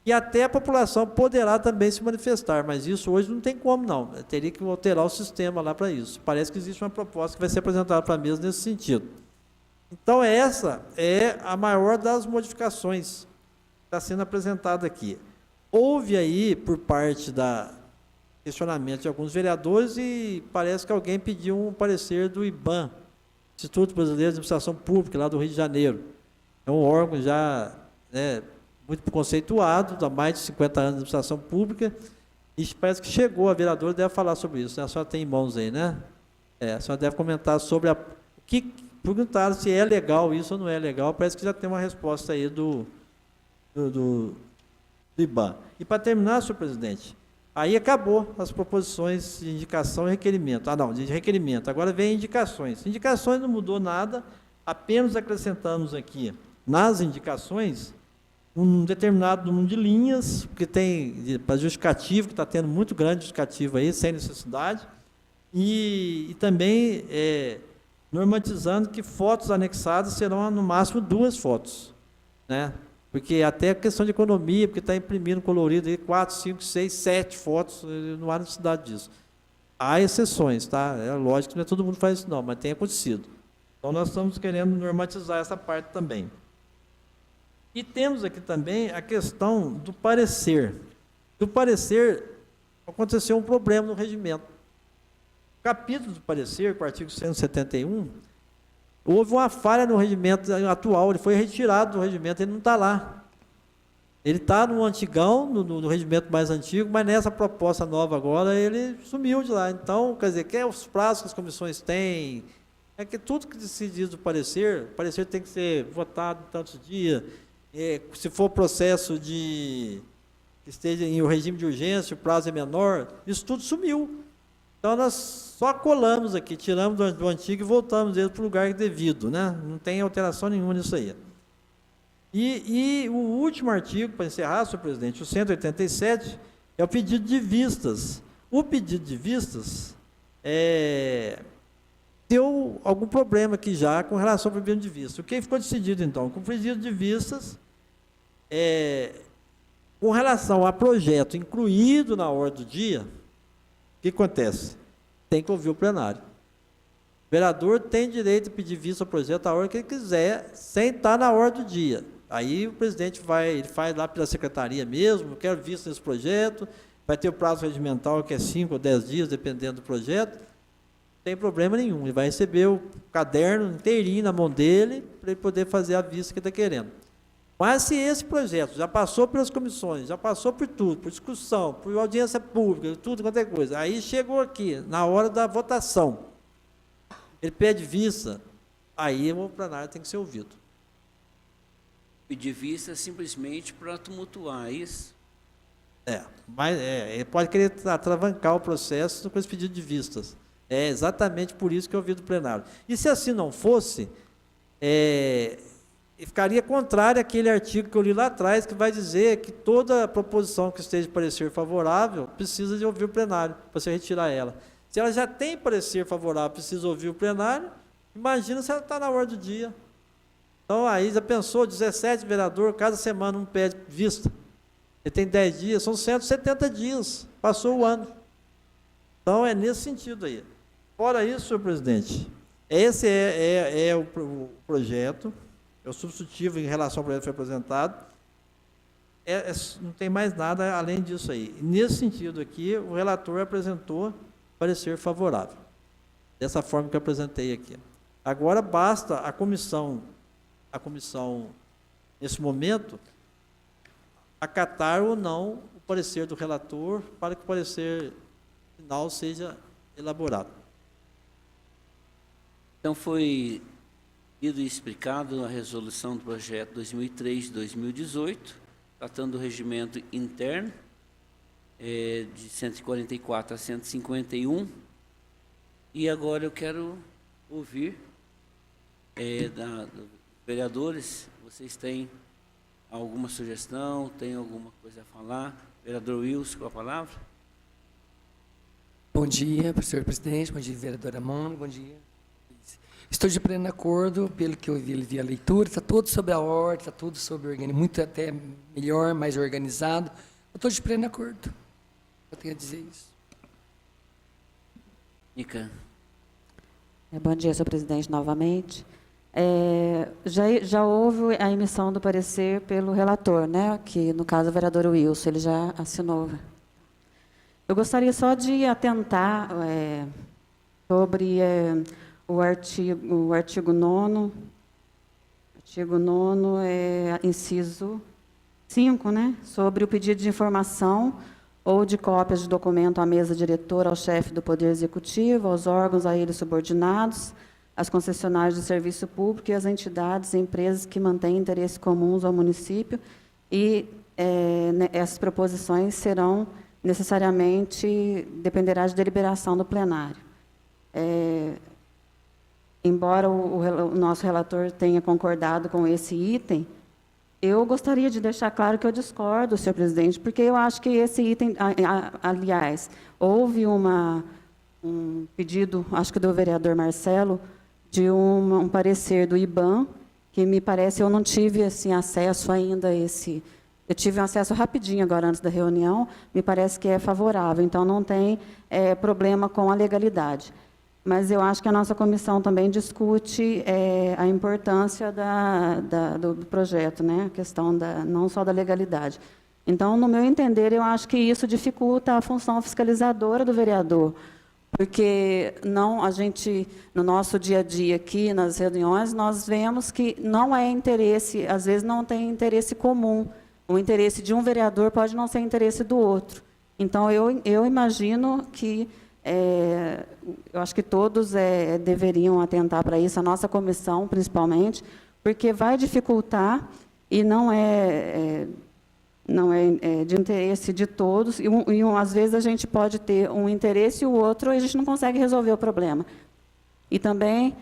e até a população poderá também se manifestar, mas isso hoje não tem como não, teria que alterar o sistema lá para isso. Parece que existe uma proposta que vai ser apresentada para a mesa nesse sentido. Então, essa é a maior das modificações que está sendo apresentada aqui. Houve aí, por parte da questionamento de alguns vereadores, e parece que alguém pediu um parecer do IBAN, Instituto Brasileiro de Administração Pública, lá do Rio de Janeiro. É um órgão já, né, muito conceituado, há mais de 50 anos de administração pública, e parece que chegou, a vereadora deve falar sobre isso, né? A senhora tem em mãos aí, né? A senhora deve comentar sobre o que perguntaram se é legal isso ou não é legal, parece que já tem uma resposta aí do IBAM. E para terminar, senhor presidente, aí acabou as proposições de indicação e requerimento. Não, de requerimento. Agora vem indicações. Indicações não mudou nada, apenas acrescentamos aqui nas indicações um determinado número de linhas, porque tem para justificativo, que está tendo muito grande justificativo aí, sem necessidade, e também normatizando que fotos anexadas serão no máximo 2 fotos, né? Porque até a questão de economia, porque está imprimindo colorido aí 4, 5, 6, 7 fotos, não há necessidade disso. Há exceções, tá? É lógico que não é todo mundo faz isso não, mas tem acontecido. Então nós estamos querendo normatizar essa parte também. E temos aqui também a questão do parecer. Do parecer, aconteceu um problema no regimento. O capítulo do parecer, o artigo 171, houve uma falha no regimento atual, ele foi retirado do regimento, ele não está lá. Ele está no antigão, no regimento mais antigo, mas nessa proposta nova agora, ele sumiu de lá. Então, quer dizer, que é os prazos que as comissões têm, é que tudo que se diz do parecer, o parecer tem que ser votado em tantos dias. Se for processo que esteja em regime de urgência, o prazo é menor, isso tudo sumiu. Então, nós só colamos aqui, tiramos do antigo e voltamos ele para o lugar devido, né? Não tem alteração nenhuma nisso aí. E o último artigo, para encerrar, senhor presidente, o 187, é o pedido de vistas. O pedido de vistas deu algum problema aqui já com relação ao pedido de vista. O que ficou decidido, então? Com o pedido de vistas, com relação a projeto incluído na ordem do dia, o que acontece? Tem que ouvir o plenário. O vereador tem direito a pedir vista ao projeto a hora que ele quiser, sem estar na ordem do dia. Aí o presidente ele faz lá pela secretaria mesmo, eu quero vista nesse projeto, vai ter o prazo regimental que é 5 ou 10 dias, dependendo do projeto. Não tem problema nenhum, ele vai receber o caderno inteirinho na mão dele, para ele poder fazer a vista que ele está querendo. Mas se esse projeto já passou pelas comissões, já passou por tudo, por discussão, por audiência pública, tudo quanto é coisa, aí chegou aqui, na hora da votação, ele pede vista, aí o plenário tem que ser ouvido. Pedir vista simplesmente para tumultuar, é isso? Mas ele pode querer atravancar o processo com esse pedido de vistas. É exatamente por isso que eu ouvi do plenário. E se assim não fosse, ficaria contrário àquele artigo que eu li lá atrás, que vai dizer que toda proposição que esteja de parecer favorável precisa de ouvir o plenário, para você retirar ela. Se ela já tem parecer favorável, precisa ouvir o plenário, imagina se ela está na ordem do dia. Então, aí já pensou, 17 vereadores, cada semana um pede vista. Ele tem 10 dias, são 170 dias, passou o ano. Então, é nesse sentido aí. Fora isso, senhor presidente, esse é o projeto, é o substitutivo em relação ao projeto que foi apresentado. Não tem mais nada além disso aí. Nesse sentido aqui, o relator apresentou parecer favorável, dessa forma que eu apresentei aqui. Agora, basta a comissão, nesse momento, acatar ou não o parecer do relator para que o parecer final seja elaborado. Então, foi lido e explicado a resolução do projeto 2003-2018, tratando do regimento interno, de 144 a 151. E agora eu quero ouvir dos vereadores, vocês têm alguma sugestão, têm alguma coisa a falar? Vereador Wilson, com a palavra. Bom dia, senhor presidente, bom dia, vereadora Mônica, bom dia. Estou de pleno acordo, pelo que eu vi a leitura, está tudo sobre a ordem, está tudo sobre muito até melhor, mais organizado. Eu estou de pleno acordo. Eu tenho a dizer isso. Nica. Bom dia, senhor presidente, novamente. Já houve a emissão do parecer pelo relator, né? Que, no caso, o vereador Wilson, ele já assinou. Eu gostaria só de atentar sobre o artigo 9º, é inciso 5, né? Sobre o pedido de informação ou de cópias de documento à mesa diretora, ao chefe do Poder Executivo, aos órgãos a eles subordinados, às concessionárias de serviço público e às entidades e empresas que mantêm interesses comuns ao município. E essas proposições serão necessariamente, dependerá de deliberação do plenário. Embora o nosso relator tenha concordado com esse item, eu gostaria de deixar claro que eu discordo, senhor presidente, porque eu acho que esse item, aliás, houve um pedido, acho que do vereador Marcelo, de um parecer do IBAM, que me parece, eu não tive assim, acesso ainda a esse... Eu tive um acesso rapidinho agora, antes da reunião, me parece que é favorável, então não tem problema com a legalidade. Mas eu acho que a nossa comissão também discute a importância do projeto, né? A questão não só da legalidade. Então, no meu entender, eu acho que isso dificulta a função fiscalizadora do vereador, porque no nosso dia a dia aqui, nas reuniões, nós vemos que não é interesse, às vezes não tem interesse comum. O interesse de um vereador pode não ser interesse do outro. Então, eu imagino que, eu acho que todos deveriam atentar para isso, a nossa comissão, principalmente, porque vai dificultar e não é de interesse de todos, e às vezes a gente pode ter um interesse e o outro, e a gente não consegue resolver o problema. E também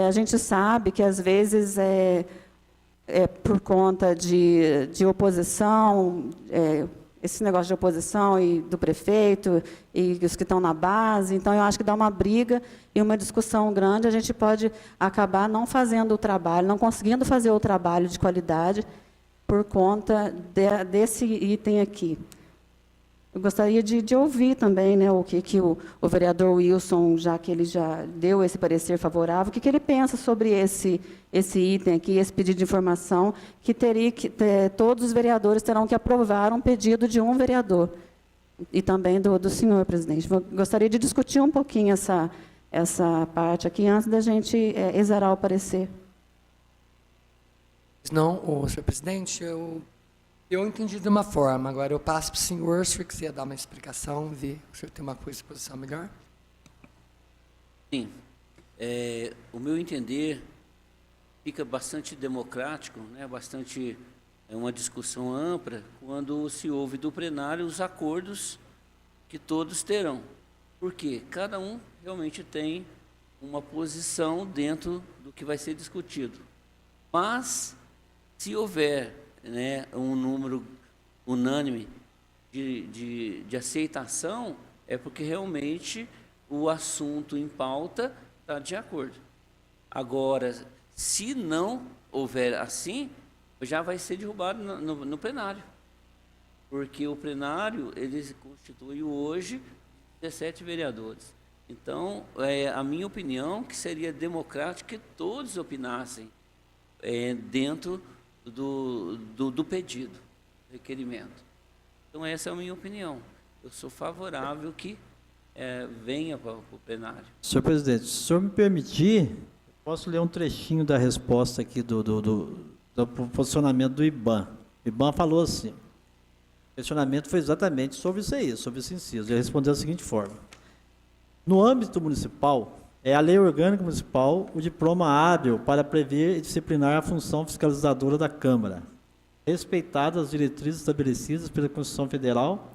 a gente sabe que, às vezes, por conta de oposição, esse negócio de oposição e do prefeito e os que estão na base, então eu acho que dá uma briga e uma discussão grande, a gente pode acabar não fazendo o trabalho, não conseguindo fazer o trabalho de qualidade por conta desse item aqui. Eu gostaria de ouvir também, né, o que o vereador Wilson, já que ele já deu esse parecer favorável, o que ele pensa sobre esse item aqui, esse pedido de informação, que todos os vereadores terão que aprovar um pedido de um vereador, e também do senhor presidente. Gostaria de discutir um pouquinho essa parte aqui, antes da gente exarar o parecer. Não, senhor presidente, eu entendi de uma forma. Agora eu passo para o senhor, se o senhor quiser dar uma explicação, ver se o senhor tem uma posição melhor. Sim. O meu entender fica bastante democrático, né? Bastante uma discussão ampla, quando se ouve do plenário os acordos que todos terão. Porque cada um realmente tem uma posição dentro do que vai ser discutido. Mas, se houver, né, um número unânime de aceitação, é porque realmente o assunto em pauta está de acordo. Agora, se não houver assim, já vai ser derrubado no plenário. Porque o plenário, ele constitui hoje 17 vereadores. Então, a minha opinião, que seria democrático que todos opinassem dentro do pedido, requerimento. Então, essa é a minha opinião. Eu sou favorável que venha para o plenário. Senhor presidente, se o senhor me permitir, posso ler um trechinho da resposta aqui do posicionamento do IBAM. O IBAM falou assim, o questionamento foi exatamente sobre isso aí, sobre esse inciso. Ele respondeu da seguinte forma: no âmbito municipal, é a lei orgânica municipal o diploma hábil para prever e disciplinar a função fiscalizadora da Câmara, respeitadas as diretrizes estabelecidas pela Constituição Federal,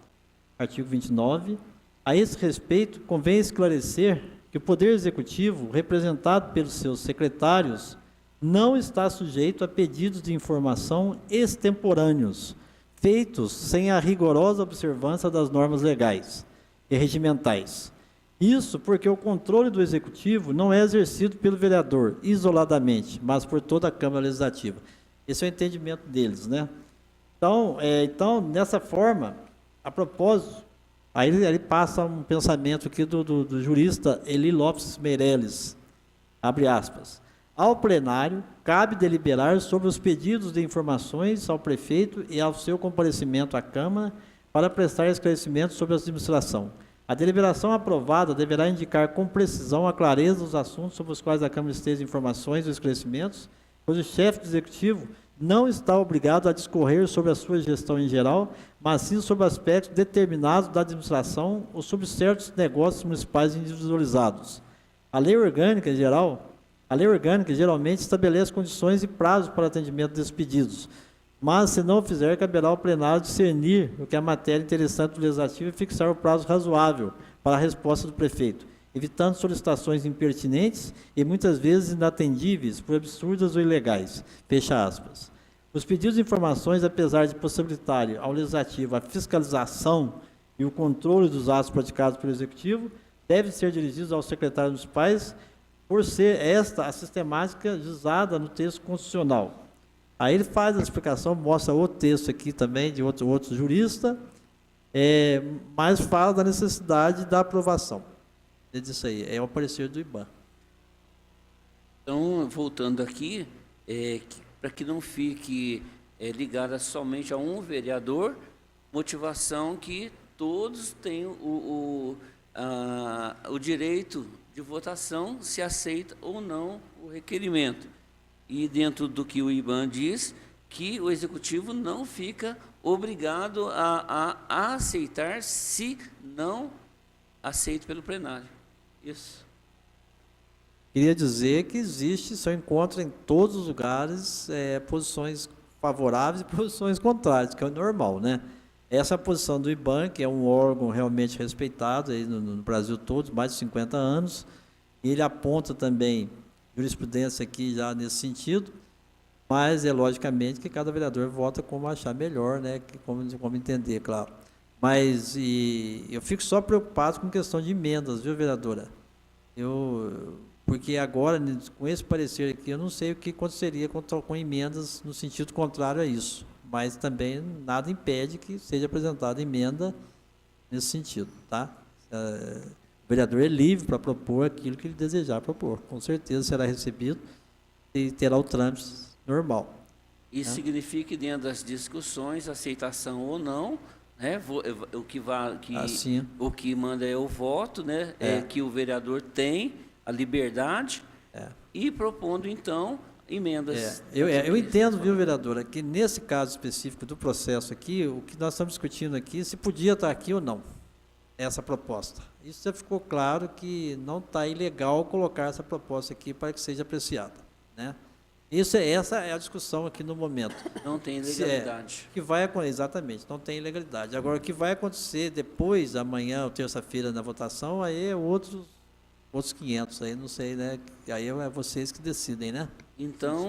artigo 29. A esse respeito, convém esclarecer que o Poder Executivo, representado pelos seus secretários, não está sujeito a pedidos de informação extemporâneos, feitos sem a rigorosa observância das normas legais e regimentais. Isso porque o controle do Executivo não é exercido pelo vereador isoladamente, mas por toda a Câmara Legislativa. Esse é o entendimento deles, né? Então, nessa forma, a propósito, aí ele passa um pensamento aqui do jurista Eli Lopes Meirelles, abre aspas: ao plenário, cabe deliberar sobre os pedidos de informações ao prefeito e ao seu comparecimento à Câmara para prestar esclarecimentos sobre a administração, A deliberação aprovada deverá indicar com precisão a clareza dos assuntos sobre os quais a Câmara esteja informações ou esclarecimentos, pois o chefe do Executivo não está obrigado a discorrer sobre a sua gestão em geral, mas sim sobre aspectos determinados da administração ou sobre certos negócios municipais individualizados. A lei orgânica geralmente estabelece condições e prazos para atendimento desses pedidos, mas, se não o fizer, caberá ao plenário discernir o que é matéria interessante do Legislativo e fixar o prazo razoável para a resposta do prefeito, evitando solicitações impertinentes e muitas vezes inatendíveis por absurdas ou ilegais. Fecha aspas. Os pedidos de informações, apesar de possibilitarem ao Legislativo a fiscalização e o controle dos atos praticados pelo Executivo, devem ser dirigidos aos secretários municipais, por ser esta a sistemática usada no texto constitucional. Aí ele faz a explicação, mostra o texto aqui também de outro jurista, mas fala da necessidade da aprovação. Ele diz isso aí, é o parecer do IBAN. Então, voltando aqui, para que não fique ligada somente a um vereador, motivação que todos têm o direito de votação, se aceita ou não o requerimento. E dentro do que o IBAN diz, que o Executivo não fica obrigado a aceitar se não aceito pelo plenário. Isso. Queria dizer que existe, se encontra em todos os lugares, posições favoráveis e posições contrárias, que é o normal, né? Essa é a posição do IBAN, que é um órgão realmente respeitado aí no Brasil todo, mais de 50 anos, e ele aponta também jurisprudência aqui já nesse sentido, mas logicamente que cada vereador vota como achar melhor, né? Como entender, claro. Mas eu fico só preocupado com questão de emendas, viu, vereadora? Porque agora, com esse parecer aqui, eu não sei o que aconteceria com emendas no sentido contrário a isso, mas também nada impede que seja apresentada emenda nesse sentido, tá? O vereador é livre para propor aquilo que ele desejar propor. Com certeza será recebido e terá o trâmite normal. Isso significa que dentro das discussões, aceitação ou não, né, o que manda é o voto, né, que o vereador tem a liberdade e propondo, então, emendas. Eu entendo, viu, vereadora, que nesse caso específico do processo aqui, o que nós estamos discutindo aqui, se podia estar aqui ou não, essa proposta. Isso já ficou claro que não está ilegal colocar essa proposta aqui para que seja apreciada, né? Essa é a discussão aqui no momento. Não tem ilegalidade. Exatamente, não tem ilegalidade. Agora, o que vai acontecer depois, amanhã ou terça-feira, na votação, aí é outros 500, aí não sei, né? Aí é vocês que decidem, né? Então,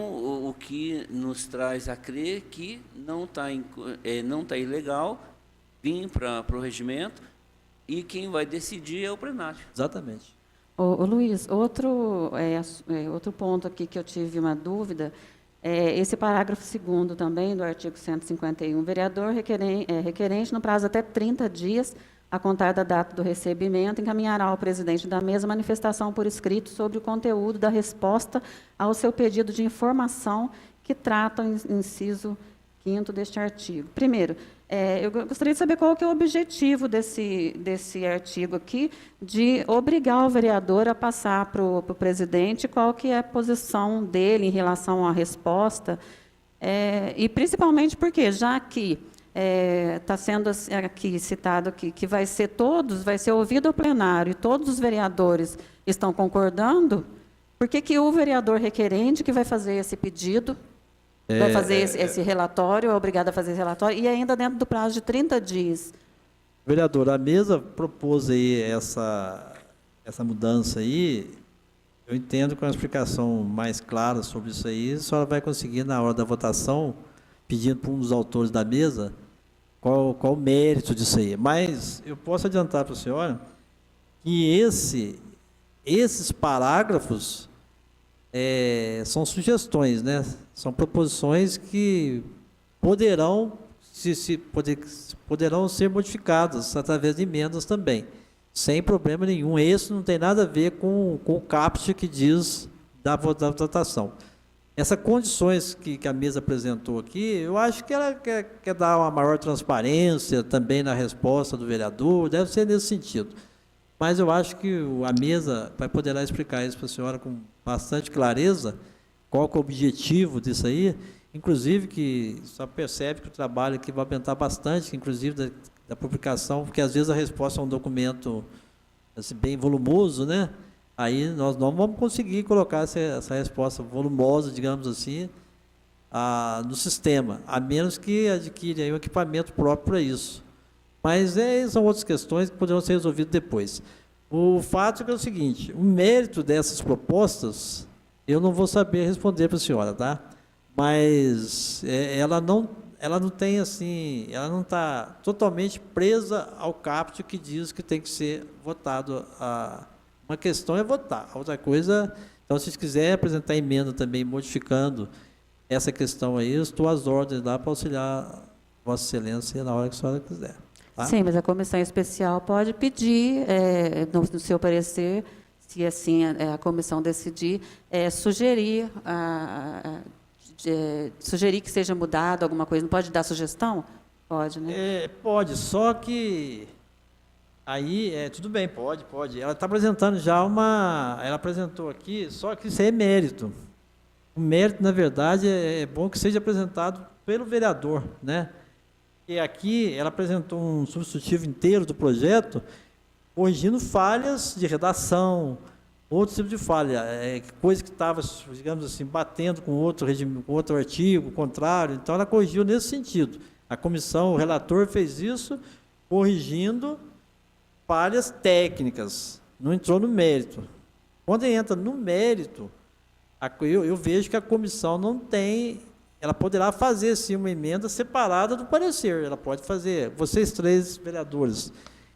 o que nos traz a crer que não tá ilegal vir para o regimento e quem vai decidir é o plenário. Exatamente. Ô Luiz, outro ponto aqui que eu tive uma dúvida, esse parágrafo 2º também do artigo 151, vereador requerente no prazo até 30 dias, a contar da data do recebimento, encaminhará ao presidente da mesa manifestação por escrito sobre o conteúdo da resposta ao seu pedido de informação que trata o inciso 5º deste artigo. Primeiro, eu gostaria de saber qual que é o objetivo desse artigo aqui, de obrigar o vereador a passar para o presidente, qual que é a posição dele em relação à resposta, e principalmente porque, já que está sendo aqui citado que vai ser ouvido o plenário e todos os vereadores estão concordando, por que o vereador requerente que vai fazer esse pedido vai fazer esse relatório, é obrigado a fazer esse relatório, e ainda dentro do prazo de 30 dias. Vereador, a mesa propôs aí essa mudança aí. Eu entendo que uma explicação mais clara sobre isso aí, a senhora vai conseguir, na hora da votação, pedindo para um dos autores da mesa qual o mérito disso aí. Mas eu posso adiantar para a senhora que esses parágrafos são sugestões, né? São proposições que poderão ser modificadas através de emendas também, sem problema nenhum. Isso não tem nada a ver com o caput que diz da votação. Essas condições que a mesa apresentou aqui, eu acho que ela quer dar uma maior transparência também na resposta do vereador, deve ser nesse sentido. Mas eu acho que a mesa vai poder explicar isso para a senhora com bastante clareza, qual que é o objetivo disso aí, inclusive que só percebe que o trabalho aqui vai aumentar bastante, inclusive da publicação, porque às vezes a resposta é um documento assim, bem volumoso, né? Aí nós não vamos conseguir colocar essa resposta volumosa, digamos assim, no sistema, a menos que adquire aí um equipamento próprio para isso. Mas são outras questões que poderão ser resolvidas depois. O fato é que é o seguinte, o mérito dessas propostas, eu não vou saber responder para a senhora, tá? Mas ela não tem assim, ela não está totalmente presa ao caput que diz que tem que ser votado. Uma questão é votar, a outra coisa, então se quiser apresentar emenda também modificando essa questão aí, eu estou às ordens lá para auxiliar Vossa Excelência na hora que a senhora quiser. Tá? Sim, mas a comissão especial pode pedir, no seu parecer, se assim a comissão decidir, sugerir que seja mudado alguma coisa. Não pode dar sugestão? Pode, né? Pode, só que aí, tudo bem, pode. Ela está apresentando já ela apresentou aqui, só que isso é mérito. O mérito, na verdade, é bom que seja apresentado pelo vereador, né? E aqui ela apresentou um substitutivo inteiro do projeto, corrigindo falhas de redação, outro tipo de falha, coisa que estava, digamos assim, batendo com outro artigo, contrário, então ela corrigiu nesse sentido. A comissão, o relator fez isso, corrigindo falhas técnicas, não entrou no mérito. Quando entra no mérito, eu vejo que a comissão não tem, ela poderá fazer sim uma emenda separada do parecer, ela pode fazer, vocês 3 vereadores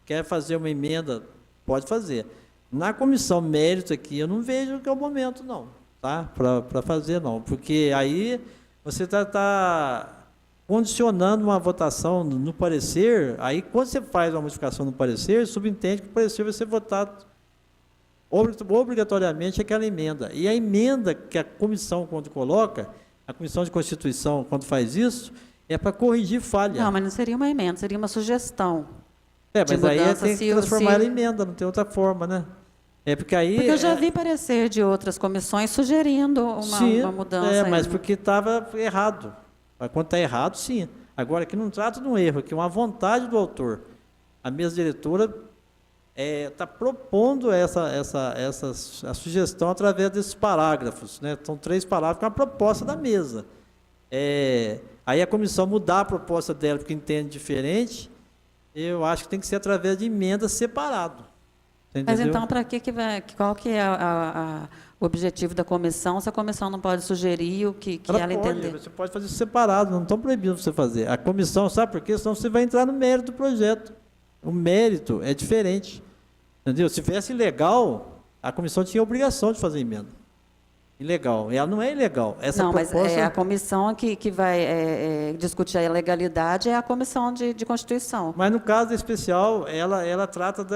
querem fazer uma emenda, pode fazer. Na comissão mérito aqui, eu não vejo que é o momento não, tá? Para fazer não, porque aí você está condicionando uma votação no parecer, aí quando você faz uma modificação no parecer, subentende que o parecer vai ser votado obrigatoriamente aquela emenda. E a emenda que a comissão, quando coloca, a Comissão de Constituição, quando faz isso, é para corrigir falha. Não, mas não seria uma emenda, seria uma sugestão. Mas aí tem que transformar ela em emenda, não tem outra forma, né? Porque eu já vi parecer de outras comissões sugerindo uma mudança. Mas porque estava errado. Quando está errado, sim. Agora, aqui não trata de um erro, aqui é uma vontade do autor. A mesa diretora está propondo a sugestão através desses parágrafos, né? São 3 parágrafos, que é uma proposta da mesa. Aí a comissão mudar a proposta dela porque entende diferente, eu acho que tem que ser através de emenda separado. Mas então, para qual que é o objetivo da comissão, se a comissão não pode sugerir o que ela entender? Você pode fazer separado, não estão proibindo você fazer. A comissão, sabe por quê? Senão você vai entrar no mérito do projeto. O mérito é diferente. Entendeu? Se fosse ilegal, a comissão tinha a obrigação de fazer emenda. Ilegal. Ela não é ilegal. Mas a comissão que vai discutir a legalidade é a comissão de Constituição. Mas no caso especial, ela trata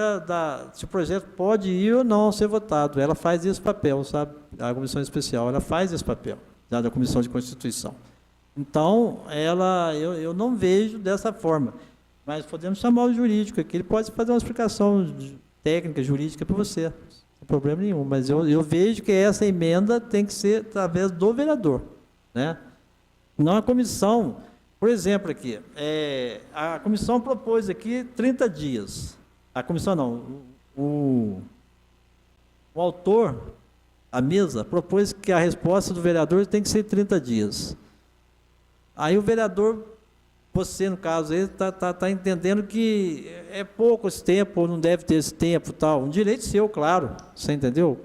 se o projeto pode ir ou não ser votado. Ela faz esse papel, sabe? A comissão especial, ela faz esse papel, da comissão de Constituição. Então, eu não vejo dessa forma. Mas podemos chamar o jurídico aqui, ele pode fazer uma explicação técnica, jurídica para você. Não tem problema nenhum, mas eu vejo que essa emenda tem que ser através do vereador, né? Não a comissão. Por exemplo, aqui, a comissão propôs aqui 30 dias. A comissão não, o autor, a mesa, propôs que a resposta do vereador tem que ser 30 dias. Aí o vereador, você, no caso, está entendendo que é pouco esse tempo, ou não deve ter esse tempo, tal. Um direito seu, claro, você entendeu?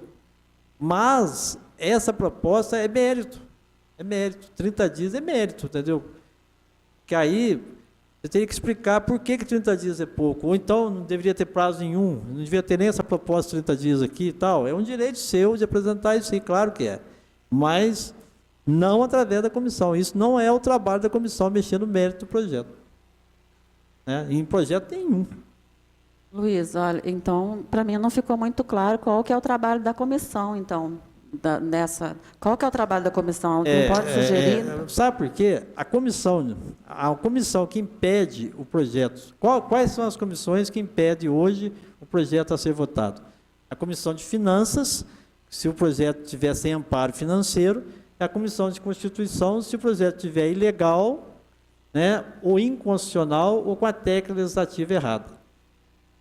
Mas essa proposta é mérito. 30 dias é mérito, entendeu? Que aí você teria que explicar por que 30 dias é pouco, ou então não deveria ter prazo nenhum, não deveria ter nem essa proposta de 30 dias aqui e tal. É um direito seu de apresentar isso aí, claro que é. Mas não através da comissão. Isso não é o trabalho da comissão mexer no mérito do projeto. Em projeto nenhum. Luiz, olha, então, para mim não ficou muito claro qual que é o trabalho da comissão, então. Qual que é o trabalho da comissão? Não pode sugerir? Sabe por quê? A comissão que impede o projeto, quais são as comissões que impedem hoje o projeto a ser votado? A Comissão de Finanças, se o projeto tiver sem amparo financeiro, e a Comissão de Constituição, se o projeto estiver ilegal, né, ou inconstitucional, ou com a técnica legislativa errada.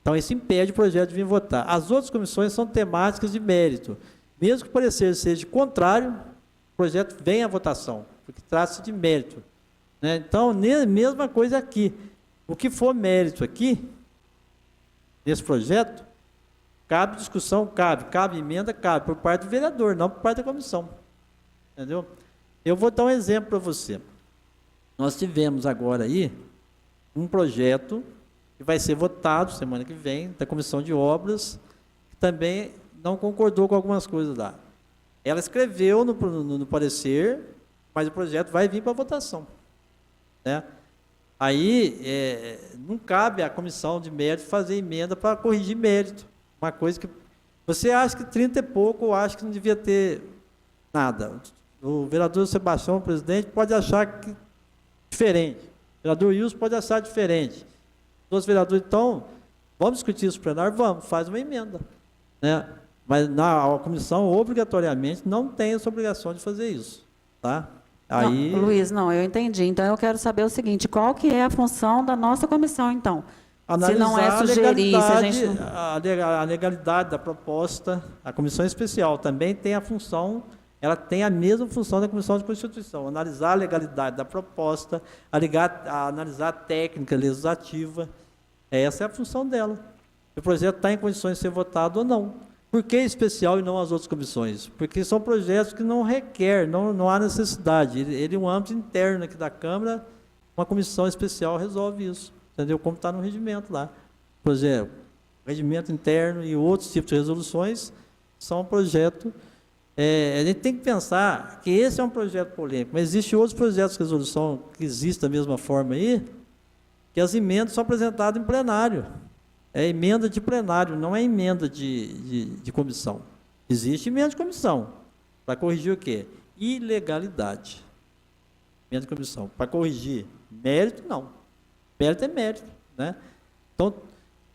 Então, isso impede o projeto de vir votar. As outras comissões são temáticas de mérito. Mesmo que o parecer seja contrário, o projeto vem à votação, porque trata-se de mérito, né? Então, mesma coisa aqui. O que for mérito aqui, nesse projeto, cabe discussão, cabe emenda, cabe por parte do vereador, não por parte da comissão. Entendeu? Eu vou dar um exemplo para você. Nós tivemos agora aí um projeto que vai ser votado semana que vem, da Comissão de Obras, que também não concordou com algumas coisas lá. Ela escreveu no parecer, mas o projeto vai vir para votação, né? Aí, não cabe à comissão de mérito fazer emenda para corrigir mérito. Uma coisa que você acha que 30 e pouco, eu acho que não devia ter nada. O vereador Sebastião, o presidente, pode achar que diferente. O vereador Wilson pode achar diferente. Os vereadores, então, vamos discutir isso no plenário? Vamos, faz uma emenda, né? Mas a comissão, obrigatoriamente, não tem essa obrigação de fazer isso, tá? Aí... Não, Luiz, não, eu entendi. Então, eu quero saber o seguinte, qual que é a função da nossa comissão, então? Se não é sugerir, se a gente não... a legalidade da proposta, a comissão especial também tem a função, ela tem a mesma função da Comissão de Constituição, analisar a legalidade da proposta, analisar a técnica legislativa, essa é a função dela. O projeto está em condições de ser votado ou não. Por que especial e não as outras comissões? Porque são projetos que não requer, não há necessidade. Ele é um âmbito interno aqui da Câmara, uma comissão especial resolve isso, entendeu? Como está no regimento lá. Por exemplo, regimento interno e outros tipos de resoluções são um projeto... a gente tem que pensar que esse é um projeto polêmico, mas existem outros projetos de resolução que existem da mesma forma aí, que as emendas são apresentadas em plenário. É emenda de plenário, não é emenda de comissão. Existe emenda de comissão. Para corrigir o quê? Ilegalidade. Emenda de comissão. Para corrigir mérito, não. Mérito é mérito, né? Então,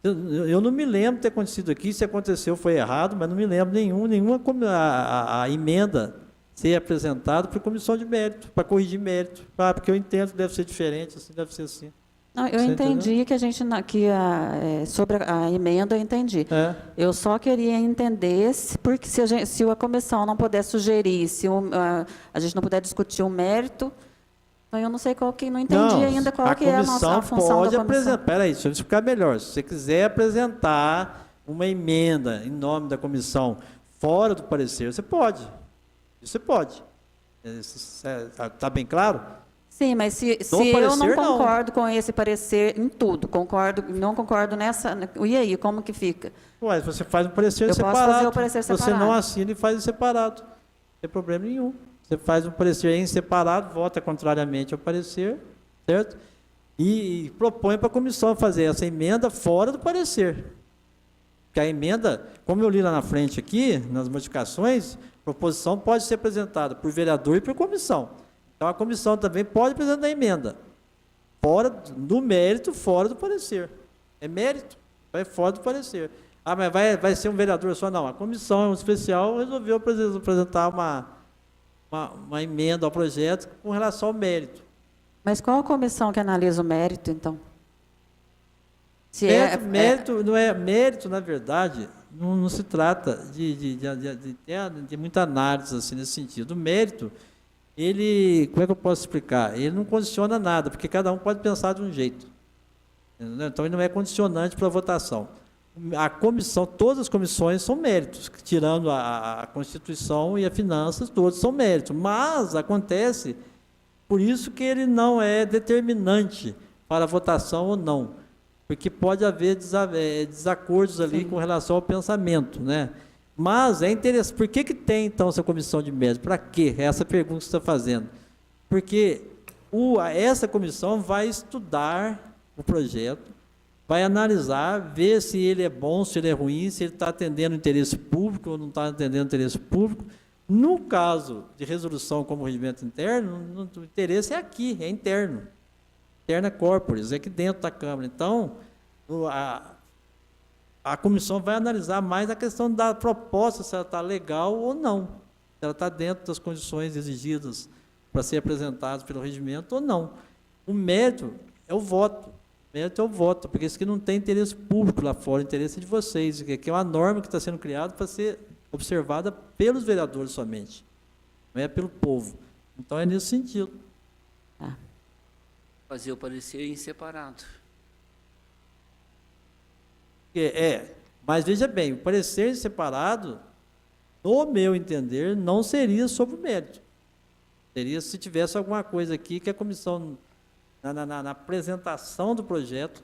eu não me lembro de ter acontecido aqui, se aconteceu foi errado, mas não me lembro nenhuma a emenda ser apresentada por comissão de mérito, para corrigir mérito. Porque eu entendo que deve ser diferente, assim, deve ser assim. Não, eu entendi que sobre a emenda eu entendi. Eu só queria entender porque se a comissão não puder sugerir, se a gente não puder discutir o mérito, então eu não sei não entendi ainda qual que é a função pode da comissão. Espera aí, deixa eu explicar melhor. Se você quiser apresentar uma emenda em nome da comissão fora do parecer, você pode. Você pode. Está bem claro? Sim, mas se eu não concordo com esse parecer em tudo, não concordo nessa... E aí, como que fica? Ué, você faz um parecer separado. Eu posso fazer o parecer separado. Você não assina e faz em separado. Não tem problema nenhum. Você faz um parecer em separado, vota contrariamente ao parecer, certo? E propõe para a comissão fazer essa emenda fora do parecer. Porque a emenda, como eu li lá na frente aqui, nas modificações, a proposição pode ser apresentada por vereador e por comissão. Então, a comissão também pode apresentar emenda, fora do mérito, fora do parecer. É mérito, vai fora do parecer. Mas vai ser um vereador só? Não, a comissão especial resolveu apresentar uma emenda ao projeto com relação ao mérito. Mas qual a comissão que analisa o mérito, então? Mérito, na verdade, não se trata de muita análise assim, nesse sentido. O mérito... como é que eu posso explicar? Ele não condiciona nada, porque cada um pode pensar de um jeito. Entendeu? Então, ele não é condicionante para a votação. A comissão, todas as comissões são méritos, tirando a Constituição e a Finanças, todos são méritos. Mas acontece, por isso que ele não é determinante para a votação ou não, porque pode haver desacordos ali com relação ao pensamento, né? Mas é interessante. Por que tem, então, essa comissão de mérito? Para quê? É essa pergunta que você está fazendo. Porque essa comissão vai estudar o projeto, vai analisar, ver se ele é bom, se ele é ruim, se ele está atendendo o interesse público ou não está atendendo o interesse público, No caso de resolução como regimento interno, o interesse é aqui, é interno. Interna corporis, é aqui dentro da Câmara. Então, a comissão vai analisar mais a questão da proposta, se ela está legal ou não. Se ela está dentro das condições exigidas para ser apresentada pelo regimento ou não. O mérito é o voto. O mérito é o voto, porque isso aqui não tem interesse público lá fora, o interesse é de vocês, que é uma norma que está sendo criada para ser observada pelos vereadores somente, não é pelo povo. Então, é nesse sentido. Fazer o parecer em separado. Mas veja bem, o parecer separado, no meu entender, não seria sobre o mérito. Seria se tivesse alguma coisa aqui que a comissão, na apresentação do projeto,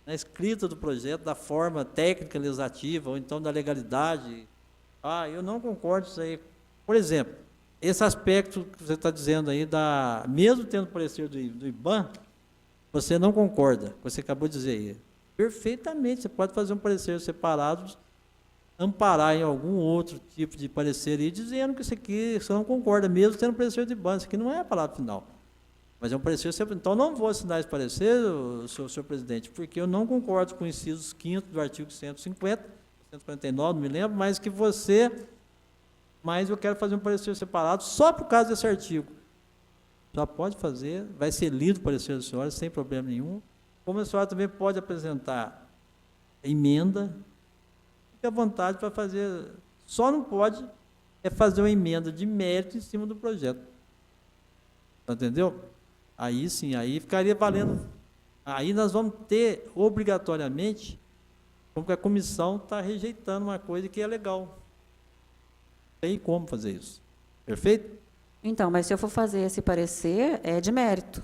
na escrita do projeto, da forma técnica legislativa, ou então da legalidade. Eu não concordo com isso aí. Por exemplo, esse aspecto que você está dizendo aí, mesmo tendo parecer do IBAN, você não concorda, você acabou de dizer aí. Perfeitamente, você pode fazer um parecer separado, amparar em algum outro tipo de parecer aí, dizendo que isso aqui você não concorda, mesmo tendo parecer do IBAN. Isso aqui não é a palavra final. Mas é um parecer separado. Então, não vou assinar esse parecer, senhor presidente, porque eu não concordo com o inciso 5º do artigo 150, 149, não me lembro, mas eu quero fazer um parecer separado só por causa desse artigo. Já pode fazer, vai ser lido o parecer da senhora, sem problema nenhum. Como a senhora também pode apresentar emenda, fique à vontade para fazer, só não pode fazer uma emenda de mérito em cima do projeto. Entendeu? Aí sim, aí ficaria valendo. Aí nós vamos ter, obrigatoriamente, como que a comissão está rejeitando uma coisa que é legal. Tem como fazer isso. Perfeito? Então, mas se eu for fazer esse parecer, é de mérito,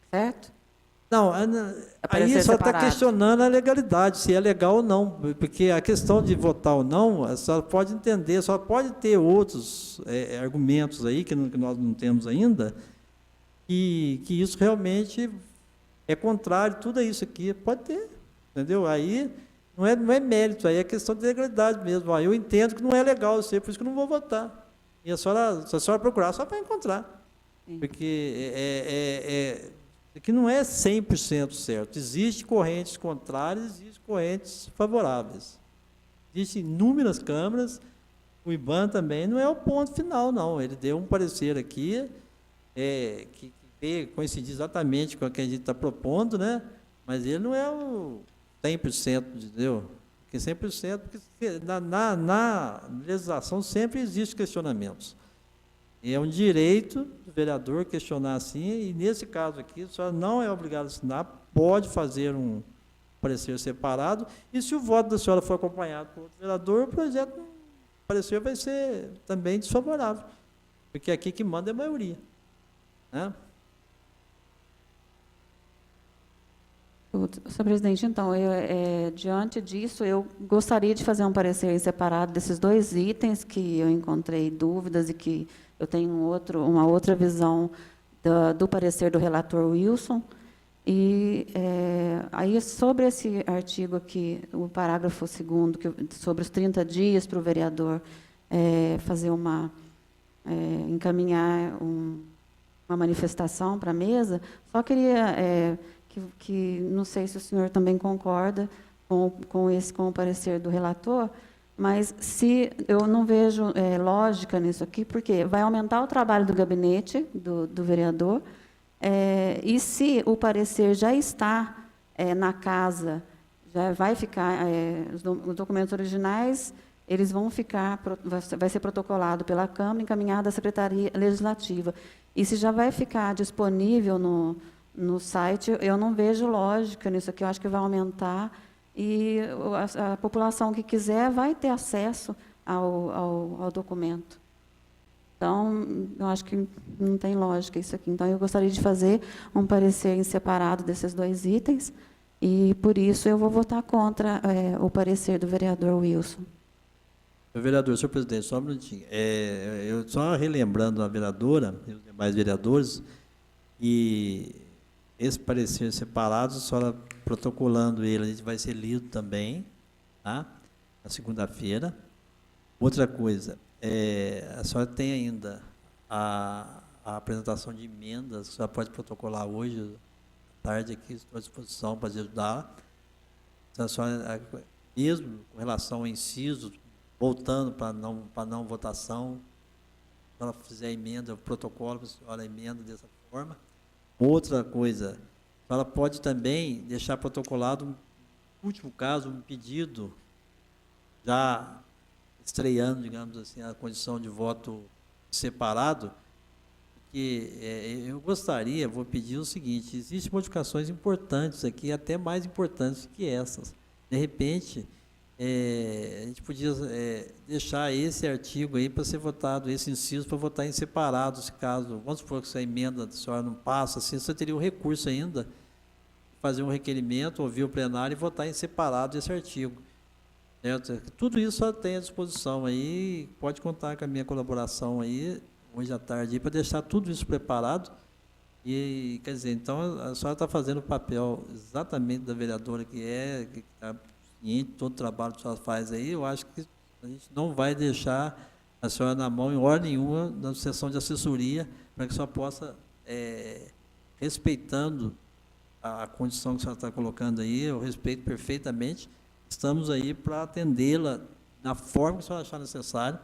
certo? Não, aí só está questionando a legalidade, se é legal ou não, porque a questão de votar ou não, a senhora pode entender, só pode ter outros argumentos aí, que nós não temos ainda, que isso realmente é contrário, tudo isso aqui, pode ter, entendeu? Aí não é mérito, aí é questão de legalidade mesmo. Eu entendo que não é legal, por isso que eu não vou votar. E se a senhora procurar, só vai encontrar. Sim. Porque que não é 100% certo. Existem correntes contrárias, existem correntes favoráveis. Existem inúmeras câmaras, o IBAN também não é o ponto final, não. Ele deu um parecer aqui, que coincide exatamente com o que a gente está propondo, né? Mas ele não é o 100%, entendeu? Porque 100%, porque na legislação sempre existem questionamentos. É um direito do vereador questionar assim, e nesse caso aqui, a senhora não é obrigada a assinar, pode fazer um parecer separado, e se o voto da senhora for acompanhado por outro vereador, o parecer vai ser também desfavorável, porque aqui que manda é a maioria. Né? Senhor presidente, então, diante disso, eu gostaria de fazer um parecer separado desses dois itens que eu encontrei dúvidas e que eu tenho uma outra visão do parecer do relator Wilson. E aí, sobre esse artigo aqui, o parágrafo 2º, sobre os 30 dias para o vereador fazer encaminhar uma manifestação para a mesa, só queria... que não sei se o senhor também concorda com o parecer do relator, mas se eu não vejo lógica nisso aqui, porque vai aumentar o trabalho do gabinete do vereador, e se o parecer já está na casa, já vai ficar, os documentos originais, eles vão ficar, vai ser protocolado pela Câmara, encaminhado à Secretaria Legislativa. E se já vai ficar disponível no site, eu não vejo lógica nisso aqui, eu acho que vai aumentar, e a população que quiser vai ter acesso ao documento. Então, eu acho que não tem lógica isso aqui. Então, eu gostaria de fazer um parecer em separado desses dois itens, e, por isso, eu vou votar contra o parecer do vereador Wilson. Vereador, senhor presidente, só um minutinho. Eu só relembrando a vereadora e os demais vereadores, e esse parecer separado, a senhora protocolando ele, a gente vai ser lido também, tá? Na segunda-feira. Outra coisa, A senhora tem ainda a apresentação de emendas, a senhora pode protocolar hoje, à tarde aqui, estou à disposição para ajudar. A senhora, mesmo com relação ao inciso, voltando para não votação, se ela fizer emenda, o protocolo, a senhora emenda dessa forma. Outra coisa, a senhora pode também deixar protocolado, no último caso, um pedido, já estreando, digamos assim, a condição de voto separado, que eu gostaria, vou pedir o seguinte: existem modificações importantes aqui, até mais importantes que essas. De repente, a gente podia deixar esse artigo aí para ser votado, esse inciso para votar em separado, se caso, vamos supor que essa emenda da senhora não passa, assim, você teria o recurso ainda, fazer um requerimento, ouvir o plenário e votar em separado esse artigo. Certo? Tudo isso só tem à disposição aí, pode contar com a minha colaboração aí, hoje à tarde, para deixar tudo isso preparado. E, quer dizer, então, a senhora está fazendo o papel exatamente da vereadora que está ciente de todo o trabalho que a senhora faz aí. Eu acho que a gente não vai deixar a senhora na mão, em hora nenhuma, na sessão de assessoria, para que a senhora possa, respeitando a condição que a senhora está colocando aí, eu respeito perfeitamente, estamos aí para atendê-la da forma que a senhora achar necessário,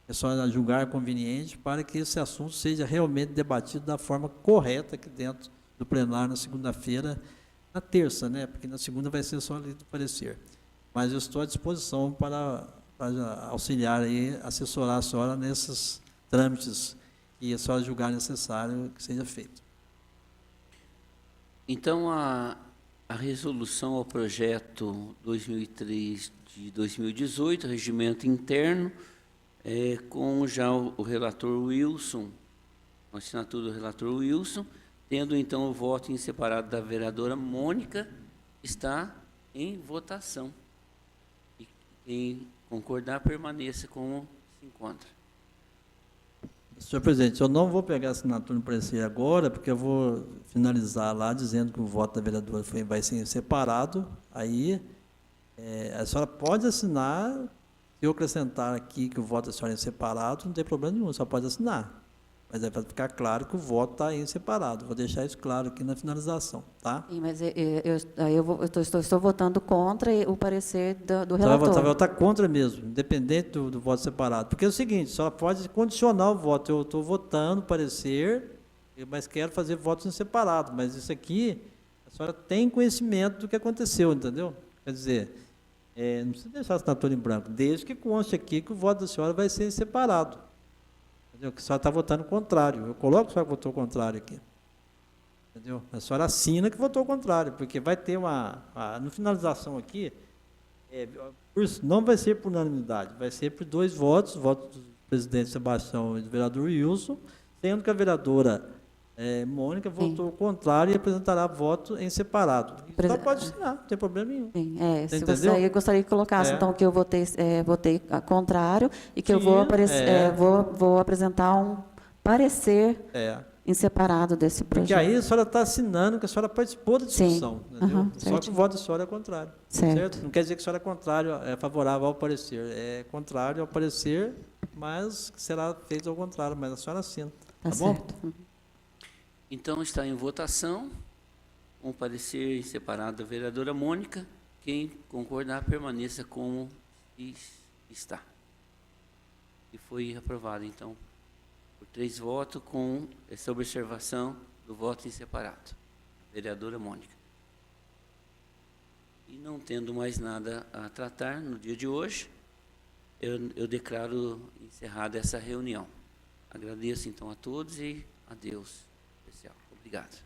a senhora julgar conveniente, para que esse assunto seja realmente debatido da forma correta aqui dentro do plenário na segunda-feira, na terça, né? Porque na segunda vai ser só a lei do parecer. Mas eu estou à disposição para auxiliar aí, assessorar a senhora nesses trâmites que a senhora julgar necessário que seja feito. Então, a resolução ao projeto 2003 de 2018, regimento interno, com já o relator Wilson, com a assinatura do relator Wilson, tendo então o voto em separado da vereadora Mônica, está em votação. E quem concordar, permaneça como se encontra. Senhor presidente, eu não vou pegar a assinatura no parecer agora, porque eu vou finalizar lá dizendo que o voto da vereadora vai ser separado. Aí, a senhora pode assinar, se eu acrescentar aqui que o voto da senhora é separado, não tem problema nenhum, só pode assinar. Mas é para ficar claro que o voto está em separado. Vou deixar isso claro aqui na finalização, tá? Sim, mas eu estou votando contra o parecer do relator. Você vai votar contra mesmo, independente do voto separado. Porque é o seguinte, só pode condicionar o voto. Eu estou votando parecer, mas quero fazer votos em separado. Mas isso aqui, a senhora tem conhecimento do que aconteceu, entendeu? Quer dizer, não precisa deixar a assinatura em branco, desde que conste aqui que o voto da senhora vai ser separado. Entendeu? Que a senhora está votando contrário. Eu coloco que a senhora votou contrário aqui. Entendeu? A senhora assina que votou contrário, porque vai ter no finalização aqui, não vai ser por unanimidade, vai ser por 2 votos, voto do presidente Sebastião e do vereador Wilson, sendo que a vereadora Mônica votou contrário e apresentará voto em separado. Só pode assinar, não tem problema nenhum. Sim, eu gostaria que colocasse, então, que eu votei contrário e que eu vou apresentar um parecer em separado desse projeto. Porque aí a senhora está assinando que a senhora participou da discussão, entendeu? Só que o voto da senhora é contrário. Certo? Não quer dizer que a senhora é favorável ao parecer, é contrário ao parecer, mas será feito ao contrário, mas a senhora assina. Tá bom? Certo. Então, está em votação, com o parecer separado da vereadora Mônica. Quem concordar, permaneça como está. E foi aprovado, então, por 3 votos, com essa observação do voto em separado. Vereadora Mônica. E não tendo mais nada a tratar no dia de hoje, eu declaro encerrada essa reunião. Agradeço, então, a todos e a Deus. Obrigado.